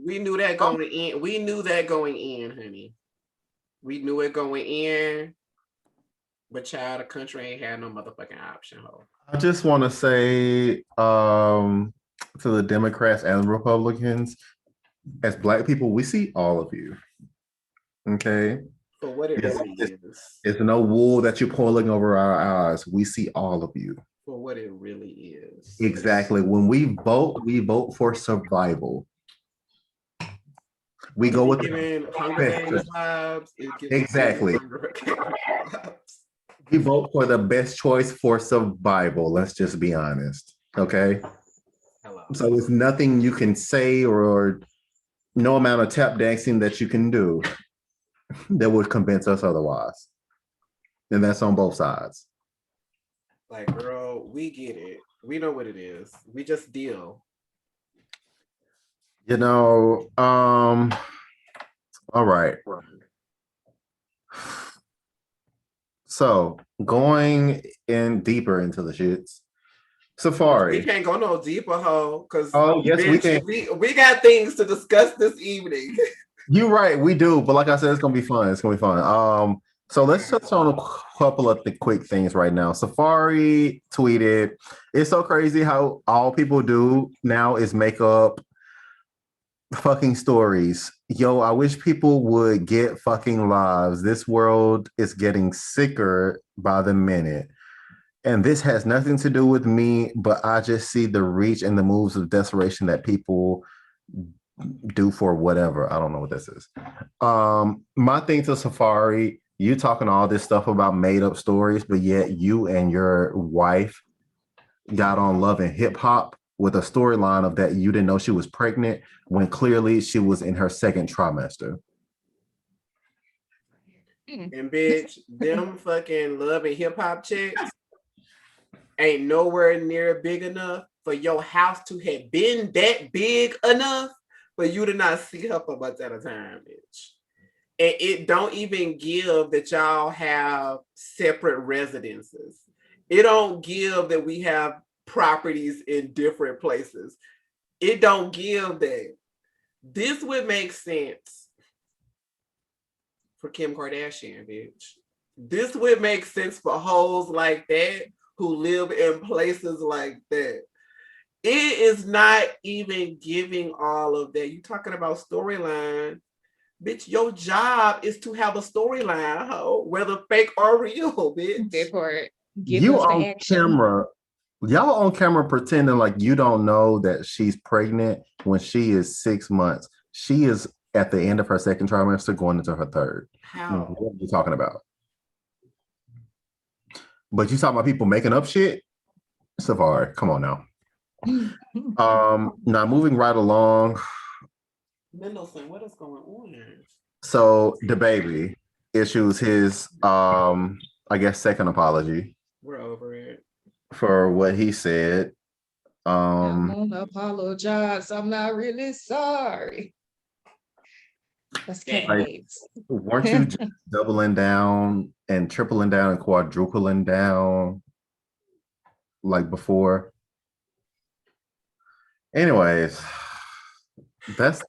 Speaker 2: We knew that going in. We knew that going in, honey. We knew it going in. But child, the country ain't had no motherfucking option, ho.
Speaker 1: I just want to say, to the Democrats and the Republicans, as Black people, we see all of you. Okay?
Speaker 2: For what it really is.
Speaker 1: It's no wool that you're pulling over our eyes. We see all of you.
Speaker 2: For what it really is.
Speaker 1: Exactly. When we vote for survival. We go with
Speaker 2: giving Hunger Games vibes.
Speaker 1: Exactly. We vote for the best choice for survival. Let's just be honest. Okay.
Speaker 2: Hello.
Speaker 1: So it's nothing you can say or no amount of tap dancing that you can do that would convince us otherwise. And that's on both sides.
Speaker 2: Like, girl, we get it. We know what it is. We just deal.
Speaker 1: You know, all right. So going in deeper into the shits. Safari.
Speaker 2: We can't go no deeper, ho, because
Speaker 1: yes, we can.
Speaker 2: We got things to discuss this evening.
Speaker 1: You're right, we do. But like I said, it's gonna be fun. It's gonna be fun. So let's touch on a couple of the quick things right now. Safari tweeted, "It's so crazy how all people do now is make up fucking stories. Yo, I wish people would get fucking lives. This world is getting sicker by the minute. And this has nothing to do with me, but I just see the reach and the moves of desperation that people do for whatever." I don't know what this is. My thing to Safari, you talking all this stuff about made up stories, but yet you and your wife got on Love and Hip Hop with a storyline of that you didn't know she was pregnant when clearly she was in her second trimester.
Speaker 2: And bitch, them fucking Love and Hip Hop chicks ain't nowhere near big enough for your house to have been that big enough for you to not see her for months at a time, bitch. And it don't even give that y'all have separate residences. It don't give that we have properties in different places. It don't give that. This would make sense for Kim Kardashian, bitch. This would make sense for hoes like that who live in places like that. It is not even giving all of that. You talking about storyline. Bitch, your job is to have a storyline, ho, whether fake or real, bitch.
Speaker 3: Therefore, give
Speaker 1: You
Speaker 3: us the
Speaker 1: on
Speaker 3: action.
Speaker 1: camera, y'all on camera pretending like you don't know that she's pregnant when she is 6 months. She is at the end of her second trimester going into her third.
Speaker 2: How?
Speaker 1: What are you talking about? But you talking about people making up shit? Safari, come on now. Now moving right along.
Speaker 2: Mendelssohn, what is going on?
Speaker 1: So dababy issues his I guess second apology.
Speaker 2: We're over it.
Speaker 1: For what he said.
Speaker 3: I'm gonna apologize. I'm not really sorry. That's Kanye.
Speaker 1: Weren't you just doubling down and tripling down and quadrupling down like before? Anyways, that's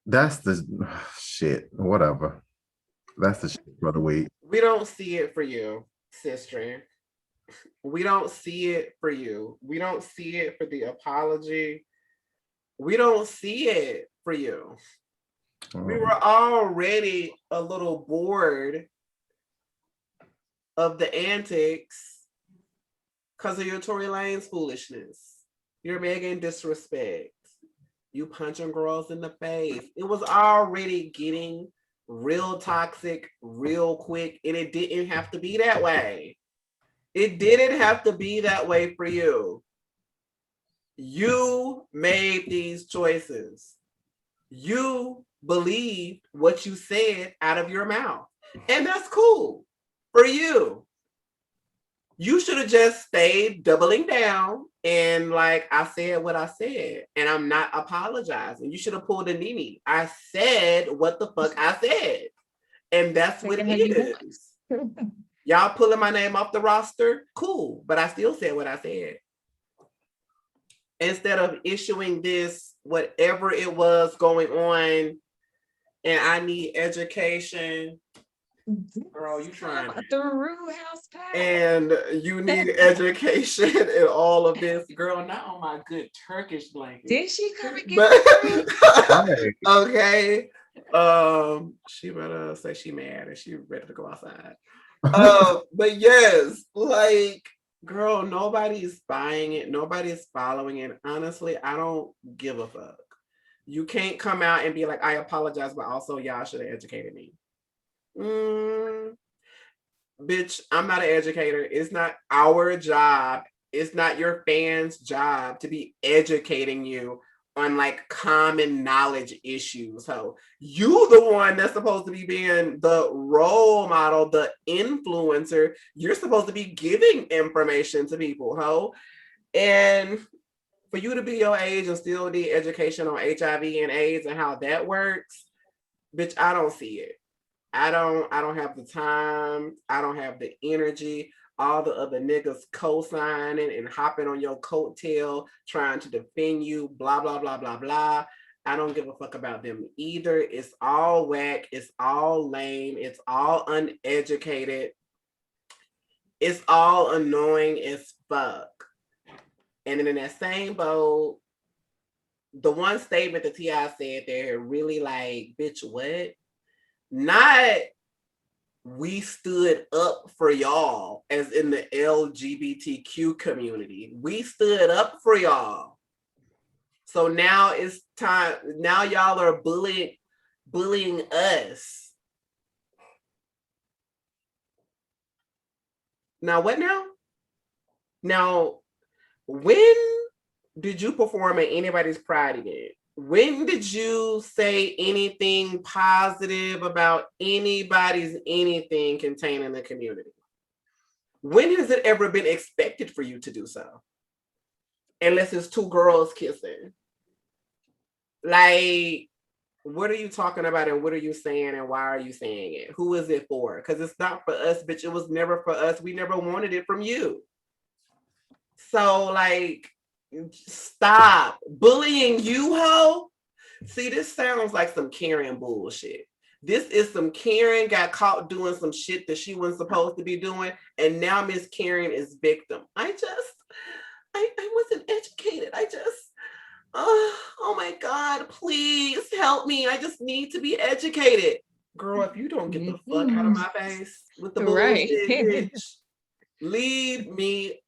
Speaker 1: the shit. Whatever. That's the shit for the week.
Speaker 2: We don't see it for you, sister. We don't see it for you. We don't see it for the apology. We don't see it for you. We were already a little bored of the antics because of your Tory Lanez foolishness. Your Megan disrespect. You punching girls in the face. It was already getting real toxic real quick, and it didn't have to be that way. It didn't have to be that way for you. You made these choices. You believed what you said out of your mouth. And that's cool for you. You should have just stayed doubling down and like, I said what I said, and I'm not apologizing. You should have pulled a Nene. I said what the fuck I said. And that's what it is. Y'all pulling my name off the roster? Cool. But I still said what I said. Instead of issuing this, whatever it was going on, and I need education, Girl, you trying.
Speaker 3: The Rue House pie.
Speaker 2: And you need education in all of this. Girl, not on my good Turkish blanket.
Speaker 3: Did she come and get
Speaker 2: But, okay. She better say she mad and she ready to go outside. But yes, like, girl, nobody's buying it, nobody's following it. Honestly, I don't give a fuck. You can't come out and be like, I apologize, but also y'all should have educated me. Bitch, I'm not an educator. It's not our job. It's not your fans' job to be educating you on like common knowledge issues. So you the one that's supposed to be being the role model, the influencer. You're supposed to be giving information to people, ho. And for you to be your age and still need education on HIV and AIDS and how that works, bitch, I don't see it. I don't have the time. I don't have the energy. All the other niggas co-signing and hopping on your coattail, trying to defend you, blah, blah, blah, blah, blah. I don't give a fuck about them either. It's all whack. It's all lame. It's all uneducated. It's all annoying as fuck. And then in that same boat, the one statement that T.I. said there really like, bitch, what? Not we stood up for y'all as in the LGBTQ community. We stood up for y'all. So now it's time. Now y'all are bullying us. Now what now? Now, when did you perform at anybody's Pride event? When did you say anything positive about anybody's anything containing the community? When has it ever been expected for you to do so? Unless it's two girls kissing. Like, what are you talking about and what are you saying and why are you saying it? Who is it for? Because it's not for us, bitch. It was never for us. We never wanted it from you. So, like, stop bullying you, ho. See, this sounds like some Karen bullshit. This is some Karen got caught doing some shit that she wasn't supposed to be doing, and now Miss Karen is victim. I wasn't educated. Oh my God, please help me. I just need to be educated. Girl, if you don't get the fuck out of my face with the bullshit, bitch, leave me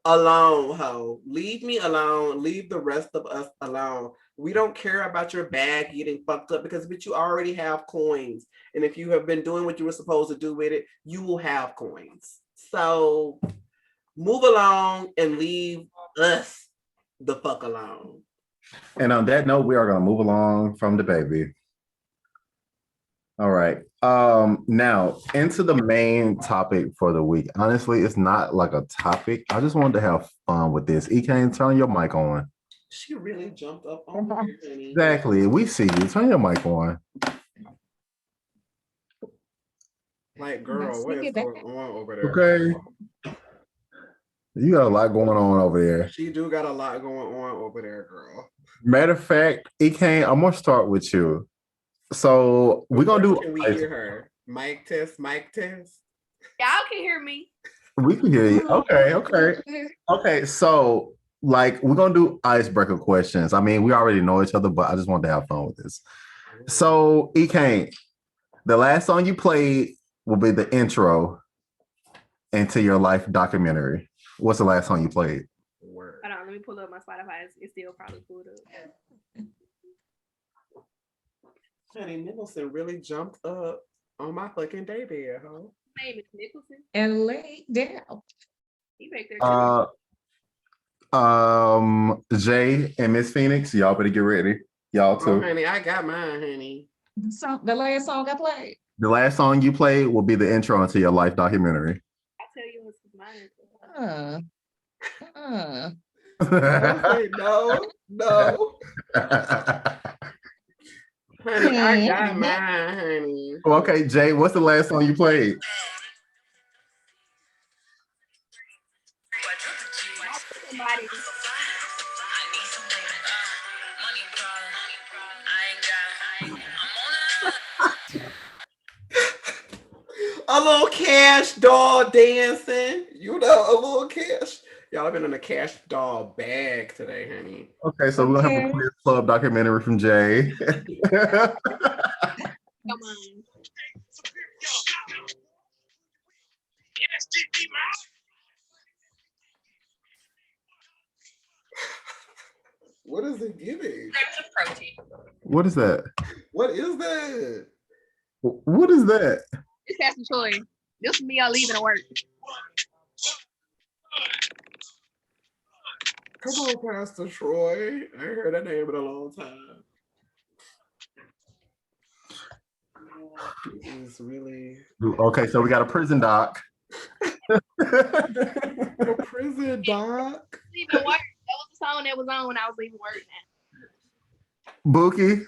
Speaker 2: alone, ho. Leave me alone. Leave the rest of us alone. We don't care about your bag getting fucked up because, bitch, you already have coins. And if you have been doing what you were supposed to do with it, you will have coins. So move along and leave us the fuck alone.
Speaker 1: And on that note, we are going to move along from dababy. All right. Now into the main topic for the week. Honestly, it's not like a topic. I just wanted to have fun with this. Ecane, turn your mic on.
Speaker 2: She really jumped up on me, honey.
Speaker 1: Exactly. We see you. Turn your mic on.
Speaker 2: Like, girl, what is going on over there?
Speaker 1: Okay. You got a lot going on over there.
Speaker 2: She do got a lot going on over there, girl.
Speaker 1: Matter of fact, Ecane, I'm gonna start with you. So we're gonna do.
Speaker 2: Can we hear her? Mic test, mic test.
Speaker 4: Y'all can hear me.
Speaker 1: We can hear you. Okay. So, like, we're gonna do icebreaker questions. I mean, we already know each other, but I just wanted to have fun with this. So, Ecane, the last song you played will be the intro into your life documentary. What's the last song you played?
Speaker 4: Hold on, let me pull up my Spotify. It's still probably pulled up.
Speaker 2: Honey, Nicholson really jumped up on my fucking daybed, huh?
Speaker 4: His name is Nicholson.
Speaker 3: And laid down.
Speaker 4: He back there.
Speaker 1: Jay and Miss Phoenix, y'all better get ready. Y'all too.
Speaker 2: Oh, honey, I got mine, honey.
Speaker 3: So the last song I played.
Speaker 1: The last song you played will be the intro into your life documentary.
Speaker 4: I tell you what's mine.
Speaker 2: No. Honey, I got mine, honey.
Speaker 1: Okay, Jay, what's the last song you played?
Speaker 2: A little cash doll dancing. You know, a little cash. Y'all have been in a cash doll bag today, honey.
Speaker 1: Okay, so we're gonna have a Quiz Club documentary from Jay.
Speaker 4: Come on.
Speaker 2: What is it giving?
Speaker 5: There's a protein.
Speaker 1: What is that?
Speaker 2: What is that?
Speaker 1: What is that?
Speaker 4: It's Pastor Troy. This is me all leaving to work.
Speaker 2: Come on, Pastor Troy. I ain't heard that name in a long time. It's really
Speaker 1: Okay, so we got a prison doc.
Speaker 2: a prison doc.
Speaker 4: Leaving work. That was the song that was on when I was leaving work now.
Speaker 1: Bookie.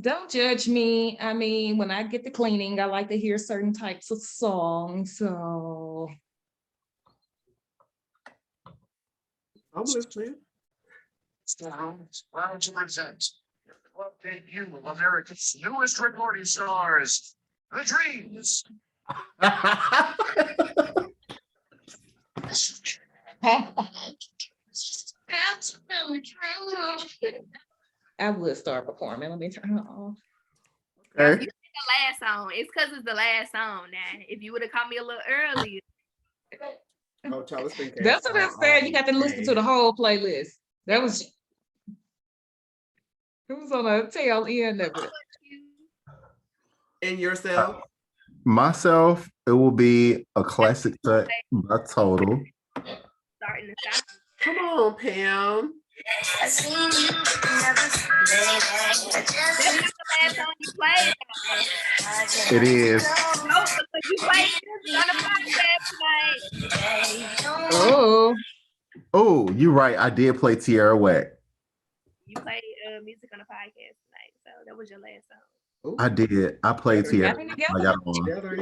Speaker 3: Don't judge me. I mean, when I get to cleaning, I like to hear certain types of songs. So
Speaker 2: I'm listening.
Speaker 6: Proud to present Club debut of America's newest recording stars, The Dreams.
Speaker 3: I would start performing. Let me turn it off.
Speaker 1: Okay.
Speaker 4: The last song. It's because it's the last song now. If you would have caught me a little earlier.
Speaker 2: Oh, Charles Pink
Speaker 3: That's what I said. You got to listen to the whole playlist. That was it was on the tail end of it.
Speaker 2: And yourself?
Speaker 1: Myself, it will be a classic cut by Total.
Speaker 4: Starting to sound.
Speaker 2: Come on, Pam.
Speaker 4: That's not the last song you played.
Speaker 1: It is.
Speaker 4: No, because you played this on the podcast tonight.
Speaker 3: Oh,
Speaker 1: Oh, you're right. I did play Tierra Whack.
Speaker 4: You played music on the podcast tonight, so that was your last song.
Speaker 2: Ooh,
Speaker 1: I did. I played Tierra.
Speaker 3: got it
Speaker 1: I
Speaker 3: together.
Speaker 1: got it on.
Speaker 2: together,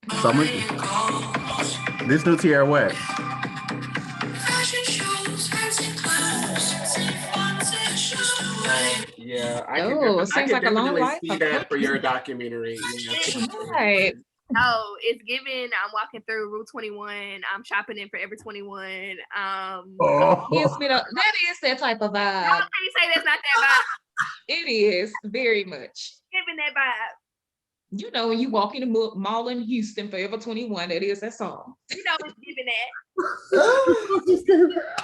Speaker 2: yeah.
Speaker 1: Summer. This new Tierra Whack.
Speaker 2: Yeah, I
Speaker 3: Oh, it
Speaker 2: I
Speaker 3: seems
Speaker 2: can
Speaker 3: like a long
Speaker 2: definitely
Speaker 3: life.
Speaker 2: see that for your documentary. Yeah.
Speaker 3: Right.
Speaker 4: No, it's given. I'm walking through Route 21. I'm shopping in Forever 21.
Speaker 3: Gives
Speaker 1: Oh.
Speaker 3: me that is that type of
Speaker 4: How
Speaker 3: vibe.
Speaker 4: can you say that's not that vibe?
Speaker 3: It is very much.
Speaker 4: Giving that vibe.
Speaker 3: You know, when you walk in the mall in Houston, Forever 21, that is that song.
Speaker 4: You know it's giving that.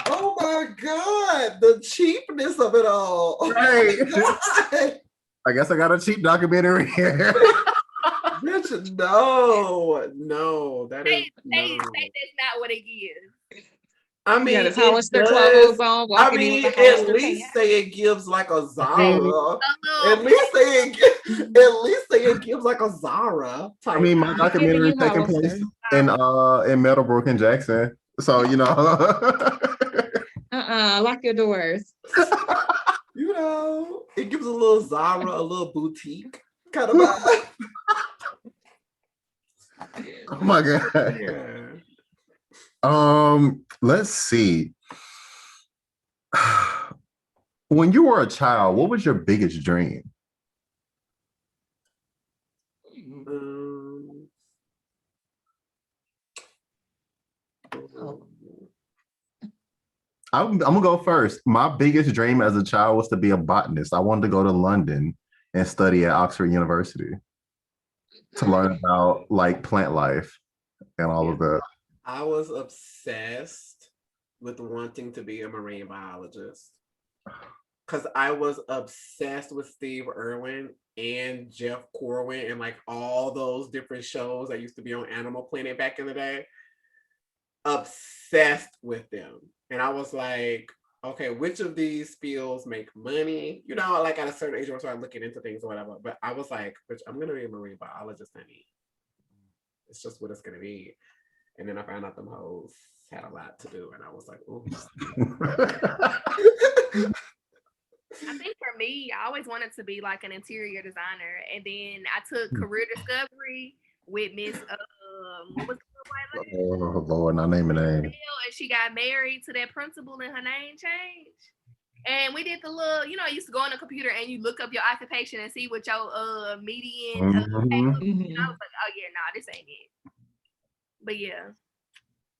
Speaker 2: Oh my God, the cheapness of it all.
Speaker 1: Right.
Speaker 2: God.
Speaker 1: I guess I got a cheap documentary here.
Speaker 2: Bitch, no, that is
Speaker 4: Say
Speaker 2: no.
Speaker 4: that's not what it is.
Speaker 2: I mean,
Speaker 3: Yeah, the
Speaker 2: it
Speaker 3: Hollister
Speaker 2: does.
Speaker 3: clothes on,
Speaker 2: I
Speaker 3: walking in
Speaker 2: mean,
Speaker 3: with the
Speaker 2: at
Speaker 3: Hollister
Speaker 2: least
Speaker 3: pants.
Speaker 2: say it gives like a Zara.
Speaker 4: A
Speaker 2: At
Speaker 4: little
Speaker 2: least say it gives like a Zara type.
Speaker 1: I mean, my
Speaker 3: Giving
Speaker 1: documentary
Speaker 3: you
Speaker 1: is taking
Speaker 3: Hollister.
Speaker 1: place in Meadowbrook and Jackson. So, you know.
Speaker 3: Lock your doors.
Speaker 2: You know, it gives a little Zara, a little boutique kind of vibe.
Speaker 1: Oh my God.
Speaker 2: Yeah.
Speaker 1: Let's see. When you were a child, what was your biggest dream? I'm gonna go first. My biggest dream as a child was to be a botanist. I wanted to go to London and study at Oxford University to learn about like plant life and all of that.
Speaker 2: I was obsessed with wanting to be a marine biologist because I was obsessed with Steve Irwin and Jeff Corwin and like all those different shows that used to be on Animal Planet back in the day. Obsessed with them. And I was like, okay, which of these fields make money? You know, like at a certain age, I started looking into things or whatever. But I was like, bitch, I'm going to be a marine biologist, honey. It's just what it's going to be. And then I found out them hoes had a lot to do. And I was like, ooh.
Speaker 4: I think for me, I always wanted to be like an interior designer. And then I took career discovery with Miss, what was the white lady?
Speaker 1: Oh Lord, not naming names.
Speaker 4: And she got married to that principal and her name changed. And we did the little, you used to go on the computer and you look up your occupation and see what your median pay was. And I was like, oh yeah, nah, this ain't it. But yeah,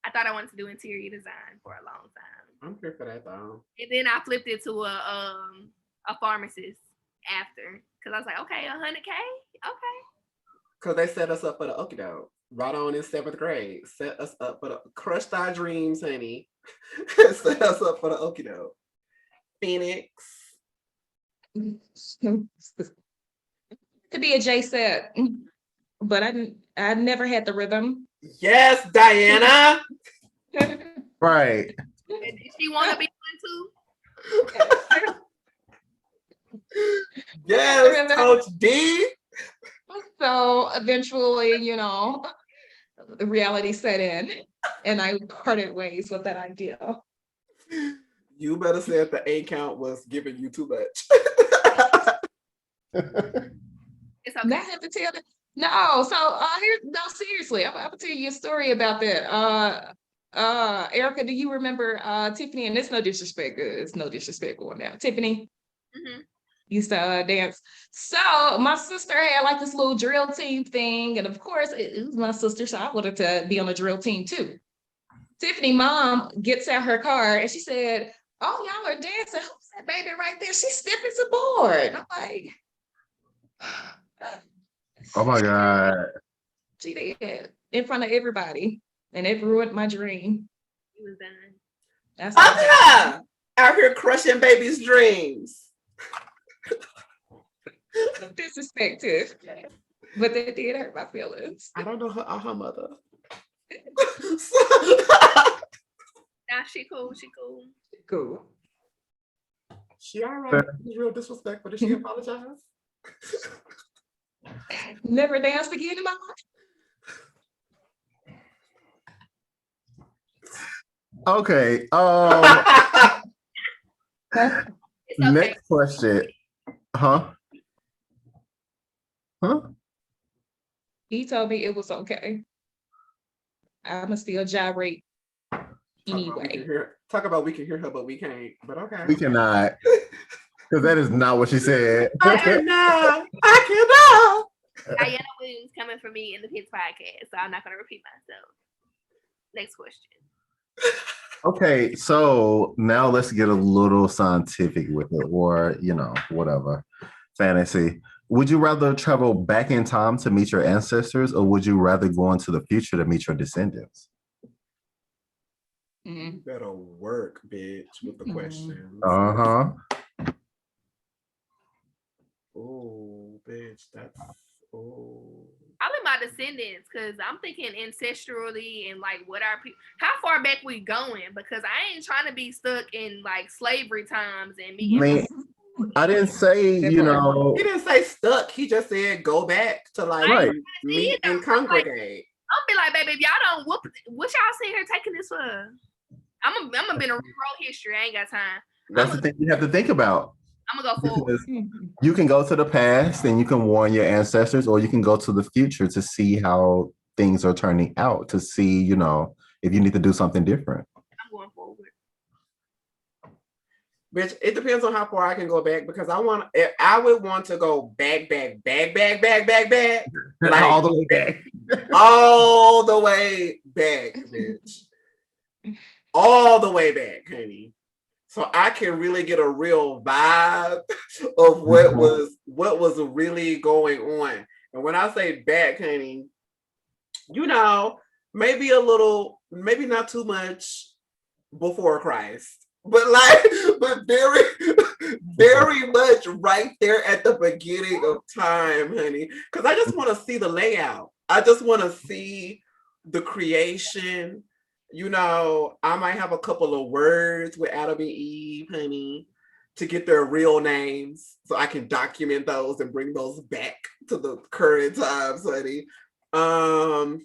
Speaker 4: I thought I wanted to do interior design for a long time.
Speaker 2: I'm here for that though.
Speaker 4: And then I flipped it to a pharmacist after, because I was like, okay, $100K, okay.
Speaker 2: Because they set us up for the okie doke right on in 7th grade. Set us up for the crushed our dreams, honey. Set us up for the okie doke. Phoenix.
Speaker 3: To be a J set, but I never had the rhythm.
Speaker 2: Yes, Diana.
Speaker 1: Right.
Speaker 4: And did she want to be one too?
Speaker 2: Yes, Coach D.
Speaker 3: So eventually, the reality set in and I parted ways with that idea.
Speaker 2: You better say if the A count was giving you too much.
Speaker 4: It's okay.
Speaker 3: I have to tell them. No, so seriously, I'm gonna tell you a story about that. Erica, do you remember Tiffany? And it's no disrespect going now. Tiffany used to dance. So my sister had like this little drill team thing, and of course it was my sister, so I wanted to be on the drill team too. Tiffany mom gets out her car and she said, "Oh, y'all are dancing. Who's that baby right there? She's stepping some board." I'm like,
Speaker 1: oh my God.
Speaker 3: She did in front of everybody, and it ruined my dream.
Speaker 4: He was done.
Speaker 3: That's
Speaker 2: out here crushing babies' dreams.
Speaker 3: Disrespectful, but that did hurt my feelings.
Speaker 2: I don't know her mother.
Speaker 4: Nah, she cool.
Speaker 3: Cool.
Speaker 2: She all right. It was real disrespectful. Did she apologize?
Speaker 3: Never danced again in my life.
Speaker 1: Okay.
Speaker 4: Okay.
Speaker 1: Next question. Huh?
Speaker 3: He told me it was okay. I'ma still gyrate anyway.
Speaker 2: Talk about we can hear her, but we can't. But okay.
Speaker 1: We cannot. Because that is not what she said.
Speaker 2: I cannot.
Speaker 4: Diana Williams coming for me in the Pits podcast, so I'm not going to repeat myself. Next question.
Speaker 1: Okay, so now let's get a little scientific with it, or, whatever. Fantasy. Would you rather travel back in time to meet your ancestors, or would you rather go into the future to meet your descendants?
Speaker 2: You better work, bitch, with the questions.
Speaker 1: Uh-huh.
Speaker 2: Oh, bitch, that's
Speaker 4: I'm in my descendants because I'm thinking ancestrally and like what our people, how far back we going, because I ain't trying to be stuck in like slavery times and me.
Speaker 1: I didn't say,
Speaker 2: He didn't say stuck. He just said go back to like meet and congregate.
Speaker 4: I'll be like, baby, if y'all don't what y'all sitting here taking this for? I'm gonna be in a real history. I ain't got time.
Speaker 1: That's the thing you have to think about.
Speaker 4: I'm gonna go forward.
Speaker 1: You can go to the past and you can warn your ancestors, or you can go to the future to see how things are turning out, to see, if you need to do something different.
Speaker 4: I'm going forward.
Speaker 2: Bitch, it depends on how far I can go back, because I would want to go back. Like
Speaker 1: all the way back.
Speaker 2: All the way back, bitch. All the way back, honey. So I can really get a real vibe of what was really going on. And when I say back, honey, maybe a little, maybe not too much before Christ, but very, very much right there at the beginning of time, honey. Because I just want to see the layout. I just want to see the creation. I might have a couple of words with Adam and Eve, honey, to get their real names so I can document those and bring those back to the current times, honey. I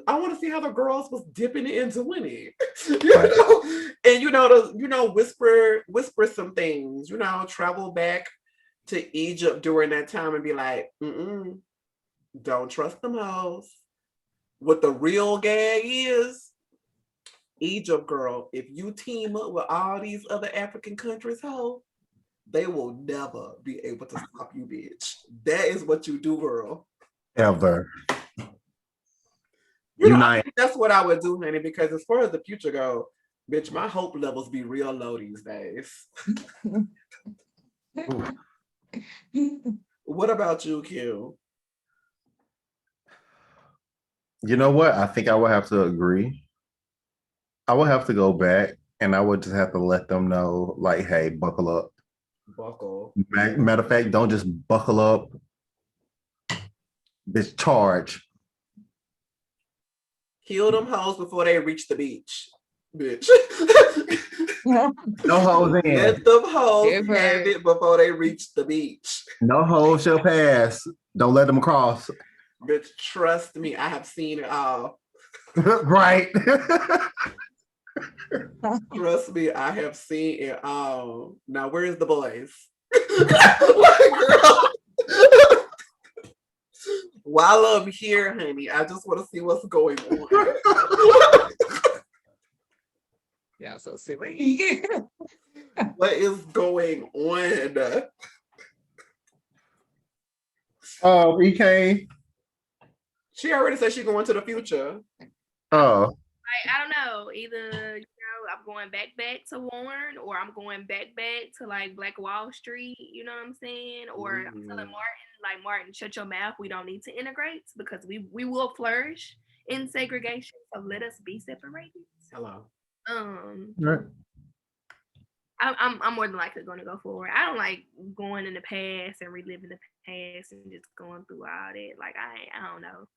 Speaker 2: want to see how the girls was dipping it and doing it, and whisper some things, travel back to Egypt during that time and be like, don't trust them hoes. What the real gag is Egypt, girl, if you team up with all these other African countries, ho, they will never be able to stop you, bitch. That is what you do, girl.
Speaker 1: Ever.
Speaker 2: You know, I
Speaker 1: Unite.
Speaker 2: think that's what I would do, honey, because as far as the future go, bitch, my hope levels be real low these days. What about you, Q?
Speaker 1: You know what? I think I would have to agree. I would have to go back and I would just have to let them know, like, hey, buckle up.
Speaker 2: Buckle.
Speaker 1: Matter of fact, don't just buckle up. Bitch, charge.
Speaker 2: Kill them hoes before they reach the beach, bitch.
Speaker 1: No hoes in.
Speaker 2: Let them hoes
Speaker 3: Ever.
Speaker 2: have it before they reach the beach.
Speaker 1: No hoes shall pass. Don't let them cross.
Speaker 2: Bitch, trust me, I have seen it all.
Speaker 1: Right.
Speaker 2: Trust me, I have seen it all. Now, where's the boys? Like, girl. While I'm here, honey, I just want to see what's going on.
Speaker 3: Yeah, so silly.
Speaker 2: What is going on?
Speaker 1: Oh, EK.
Speaker 2: She already said she's going to the future.
Speaker 1: Oh.
Speaker 4: Like, I don't know. Either I'm going back to Warren, or I'm going back to like Black Wall Street. You know what I'm saying? Or I'm telling Martin, shut your mouth. We don't need to integrate because we will flourish in segregation. So let us be separated.
Speaker 2: Hello.
Speaker 1: Right.
Speaker 4: I'm more than likely going to go forward. I don't like going in the past and reliving the past and just going through all that. Like I don't know.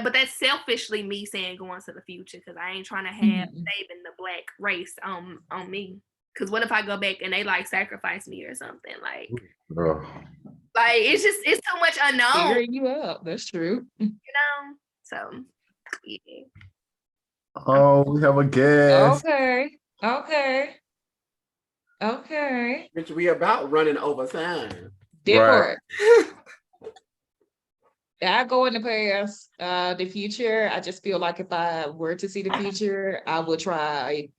Speaker 4: But that's selfishly me saying going to the future because I ain't trying to have saving the Black race on me. Because what if I go back and they like sacrifice me or something? Like it's too much unknown.
Speaker 3: Figuring you up. That's true.
Speaker 4: You know? So yeah.
Speaker 1: Oh, we have a guest.
Speaker 3: Okay.
Speaker 2: Bitch, we about running over time.
Speaker 3: Different. I go in the past, the future. I just feel like if I were to see the future, I would try.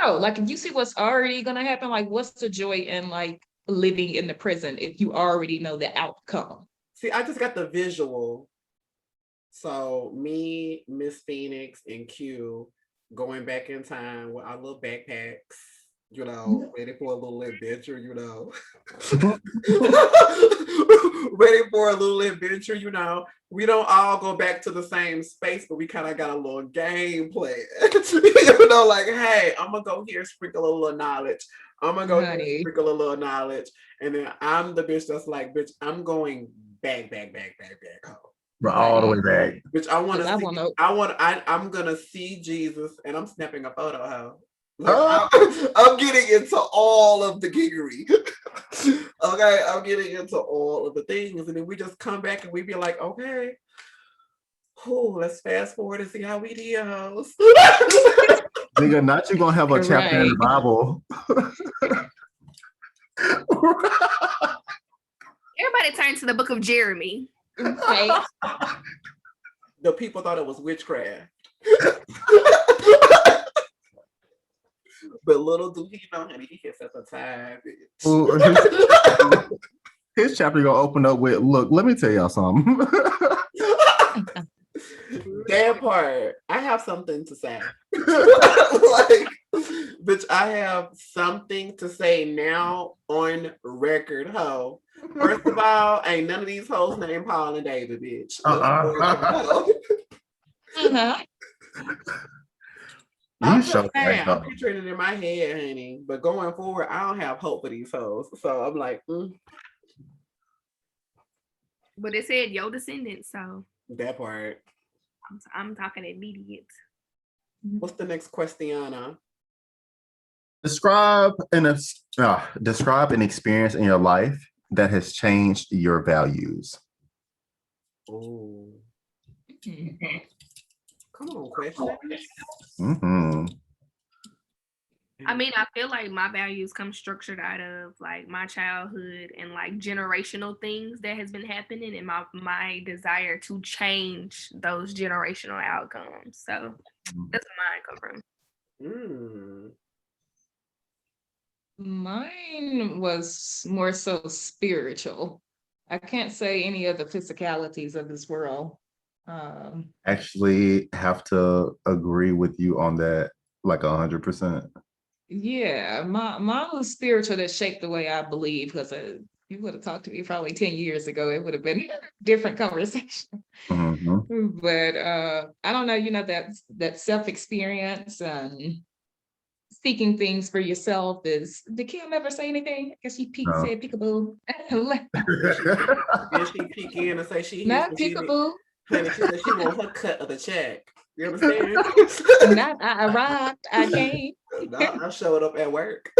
Speaker 3: Oh, like if you see what's already gonna happen, like what's the joy in like living in the present if you already know the outcome?
Speaker 2: See, I just got the visual. So me, Miss Phoenix, and Q going back in time with our little backpacks, you know, ready for a little adventure, you know. Ready for a little adventure, you know. We don't all go back to the same space, but we kind of got a little game plan. You know, like, hey, I'm gonna go here, sprinkle a little knowledge. I'm gonna go here, sprinkle a little knowledge. And then I'm the bitch that's like, bitch, I'm going back home.
Speaker 1: We're all the way back.
Speaker 2: Bitch, I'm gonna see Jesus and I'm snapping a photo, how. Like, I'm getting into all of the giggery. Okay, I'm getting into all of the things, and then we just come back and we be like, okay, let's fast forward and see how we deals.
Speaker 1: Nigga, not you gonna have a chapter in the Bible.
Speaker 4: Everybody turn to the book of Jeremy.
Speaker 3: Okay.
Speaker 2: The people thought it was witchcraft. But little do he know, honey, he hits at the time.
Speaker 1: His chapter gonna open up with, look, let me tell y'all something.
Speaker 2: That part, I have something to say. Like, bitch, I have something to say now on record, ho. First of all, ain't none of these hoes named Paul and David, bitch. I'm picturing it in my head, honey. But going forward, I don't have hope for these hoes. So I'm like,
Speaker 4: But it said your descendants, so
Speaker 2: that part.
Speaker 4: I'm talking immediate.
Speaker 2: What's the next question?
Speaker 1: Describe an experience in your life that has changed your values.
Speaker 2: Oh. Come on, questions.
Speaker 4: I mean, I feel like my values come structured out of like my childhood and like generational things that has been happening and my desire to change those generational outcomes. So That's where mine come from.
Speaker 3: Mine was more so spiritual. I can't say any of the physicalities of this world.
Speaker 1: Actually have to agree with you on that, like 100%.
Speaker 3: Yeah, mine was spiritual that shaped the way I believe. Because you would have talked to me probably 10 years ago, it would have been a different conversation.
Speaker 1: Mm-hmm.
Speaker 3: But I don't know, that self-experience and seeking things for yourself is. Did Kim ever say anything? I guess she
Speaker 1: No.
Speaker 3: said peekaboo.
Speaker 2: Did she peek in and say she hears
Speaker 3: Not
Speaker 2: what she need?
Speaker 3: peekaboo.
Speaker 2: Honey, she said she want her cut of the check. You understand?
Speaker 3: Not I arrived, I came.
Speaker 2: I showed up at work.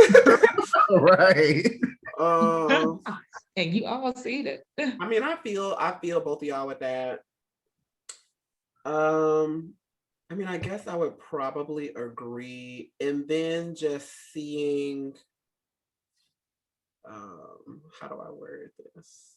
Speaker 1: Right.
Speaker 3: And you all see it.
Speaker 2: I mean, I feel both of y'all with that. I mean, I guess I would probably agree. And then just seeing, how do I word this?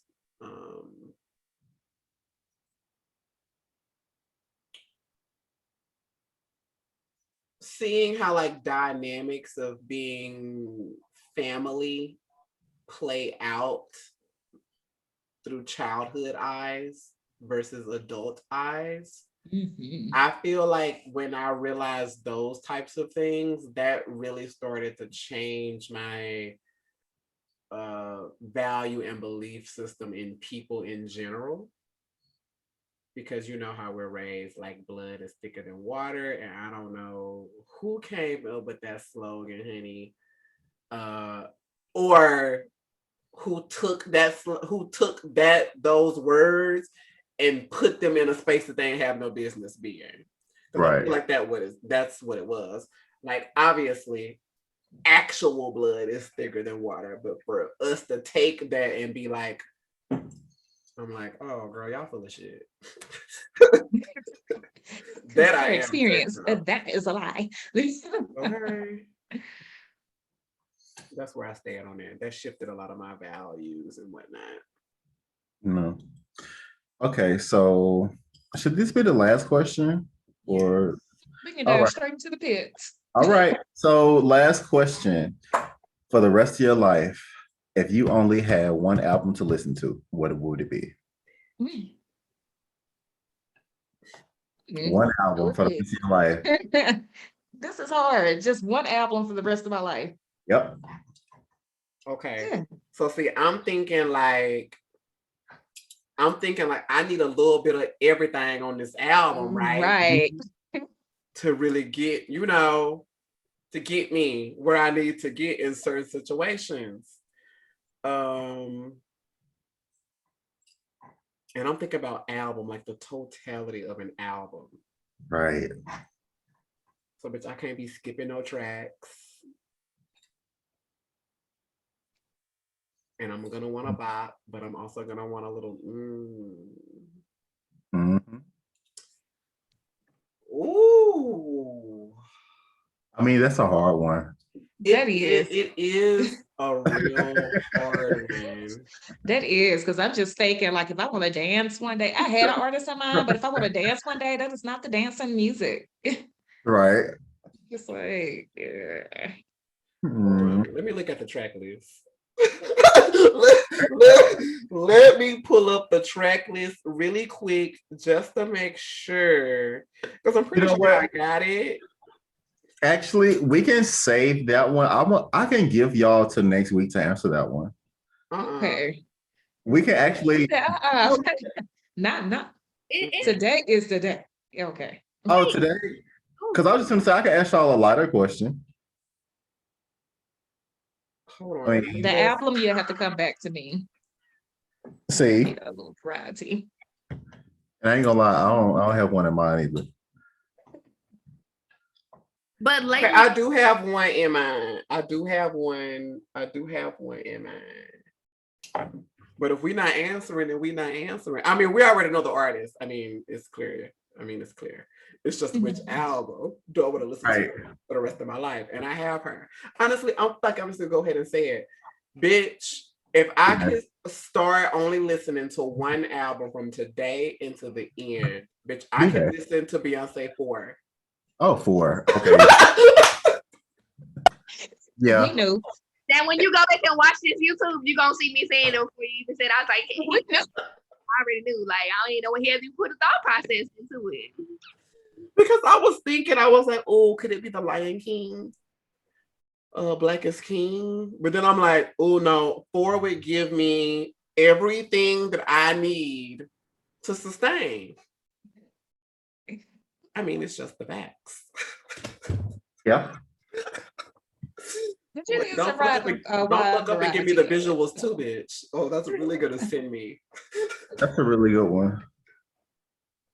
Speaker 2: Seeing how like dynamics of being family play out through childhood eyes versus adult eyes.
Speaker 3: Mhm.
Speaker 2: I feel like when I realized those types of things, that really started to change my value and belief system in people in general. Because you know how we're raised, like blood is thicker than water, and I don't know who came up with that slogan, honey, or who took those words and put them in a space that they have no business being. Because I
Speaker 1: Right.
Speaker 2: feel like that's what it was. Like obviously, actual blood is thicker than water, but for us to take that and be like, I'm like, oh girl, y'all full of shit. That I am
Speaker 3: experience.
Speaker 2: certain of.
Speaker 3: That is a lie.
Speaker 2: Okay. That's where I stand on that. That shifted a lot of my values and whatnot.
Speaker 1: No. Okay, so should this be the last question? Or
Speaker 3: We can
Speaker 1: all
Speaker 3: dive
Speaker 1: right.
Speaker 3: straight into the pits.
Speaker 1: All right. So last question. For the rest of your life, if you only had one album to listen to, what would it be? One album for the rest of your life.
Speaker 3: This is hard. Just one album for the rest of my life.
Speaker 1: Yep.
Speaker 2: Okay.
Speaker 3: Yeah.
Speaker 2: So see, I'm thinking like I need a little bit of everything on this album, right?
Speaker 3: Right.
Speaker 2: To really get, to get me where I need to get in certain situations. And I'm thinking about album, like the totality of an album.
Speaker 1: Right.
Speaker 2: So bitch, I can't be skipping no tracks. And I'm gonna want a bop, but I'm also gonna want a little
Speaker 1: Mm-hmm.
Speaker 2: Ooh.
Speaker 1: I mean, that's a hard one.
Speaker 2: It is a real hard one.
Speaker 3: That is, because I'm just thinking, like, if I want to dance one day, I had an artist in mind, but if I want to dance one day, that is not the dancing music.
Speaker 1: Right.
Speaker 3: It's like, yeah.
Speaker 2: Let me look at the track list. let me pull up the track list really quick just to make sure. Because I'm pretty sure I got it.
Speaker 1: Actually, we can save that one. I can give y'all to next week to answer that one.
Speaker 3: Okay.
Speaker 1: We can actually.
Speaker 3: Not. Today is the day. Okay.
Speaker 1: Oh, today? Because I was just going to say I can ask y'all a lighter question.
Speaker 2: Hold on.
Speaker 3: The album, you have to come back to me.
Speaker 1: See,
Speaker 3: a little variety.
Speaker 1: And I ain't gonna lie, I don't have one in mind either.
Speaker 4: But lately,
Speaker 2: okay, I do have one in mind. I do have one in mind. But if we're not answering, then we're not answering. I mean, we already know the artist. I mean, it's clear. It's just which album do I want to listen to for the rest of my life. And I have her. Honestly, I'm just gonna go ahead and say it. Bitch, if I could start only listening to one album from today into the end, bitch, I could listen to Beyonce 4.
Speaker 1: Oh, 4. Okay. Yeah.
Speaker 3: We knew.
Speaker 4: Then when you go back and watch this YouTube, you're gonna see me saying it before you even said. I was like,
Speaker 3: We knew.
Speaker 4: I already knew. Like, I don't even know what he had to put a thought process into it.
Speaker 2: Because I was thinking, I was like, oh, could it be the Lion King? Black is King. But then I'm like, oh no, 4 would give me everything that I need to sustain. I mean, it's just the backs.
Speaker 1: Yeah.
Speaker 3: Did you use
Speaker 2: Don't look up and give me the visuals too, bitch. Oh, that's really gonna send me.
Speaker 1: That's a really good one.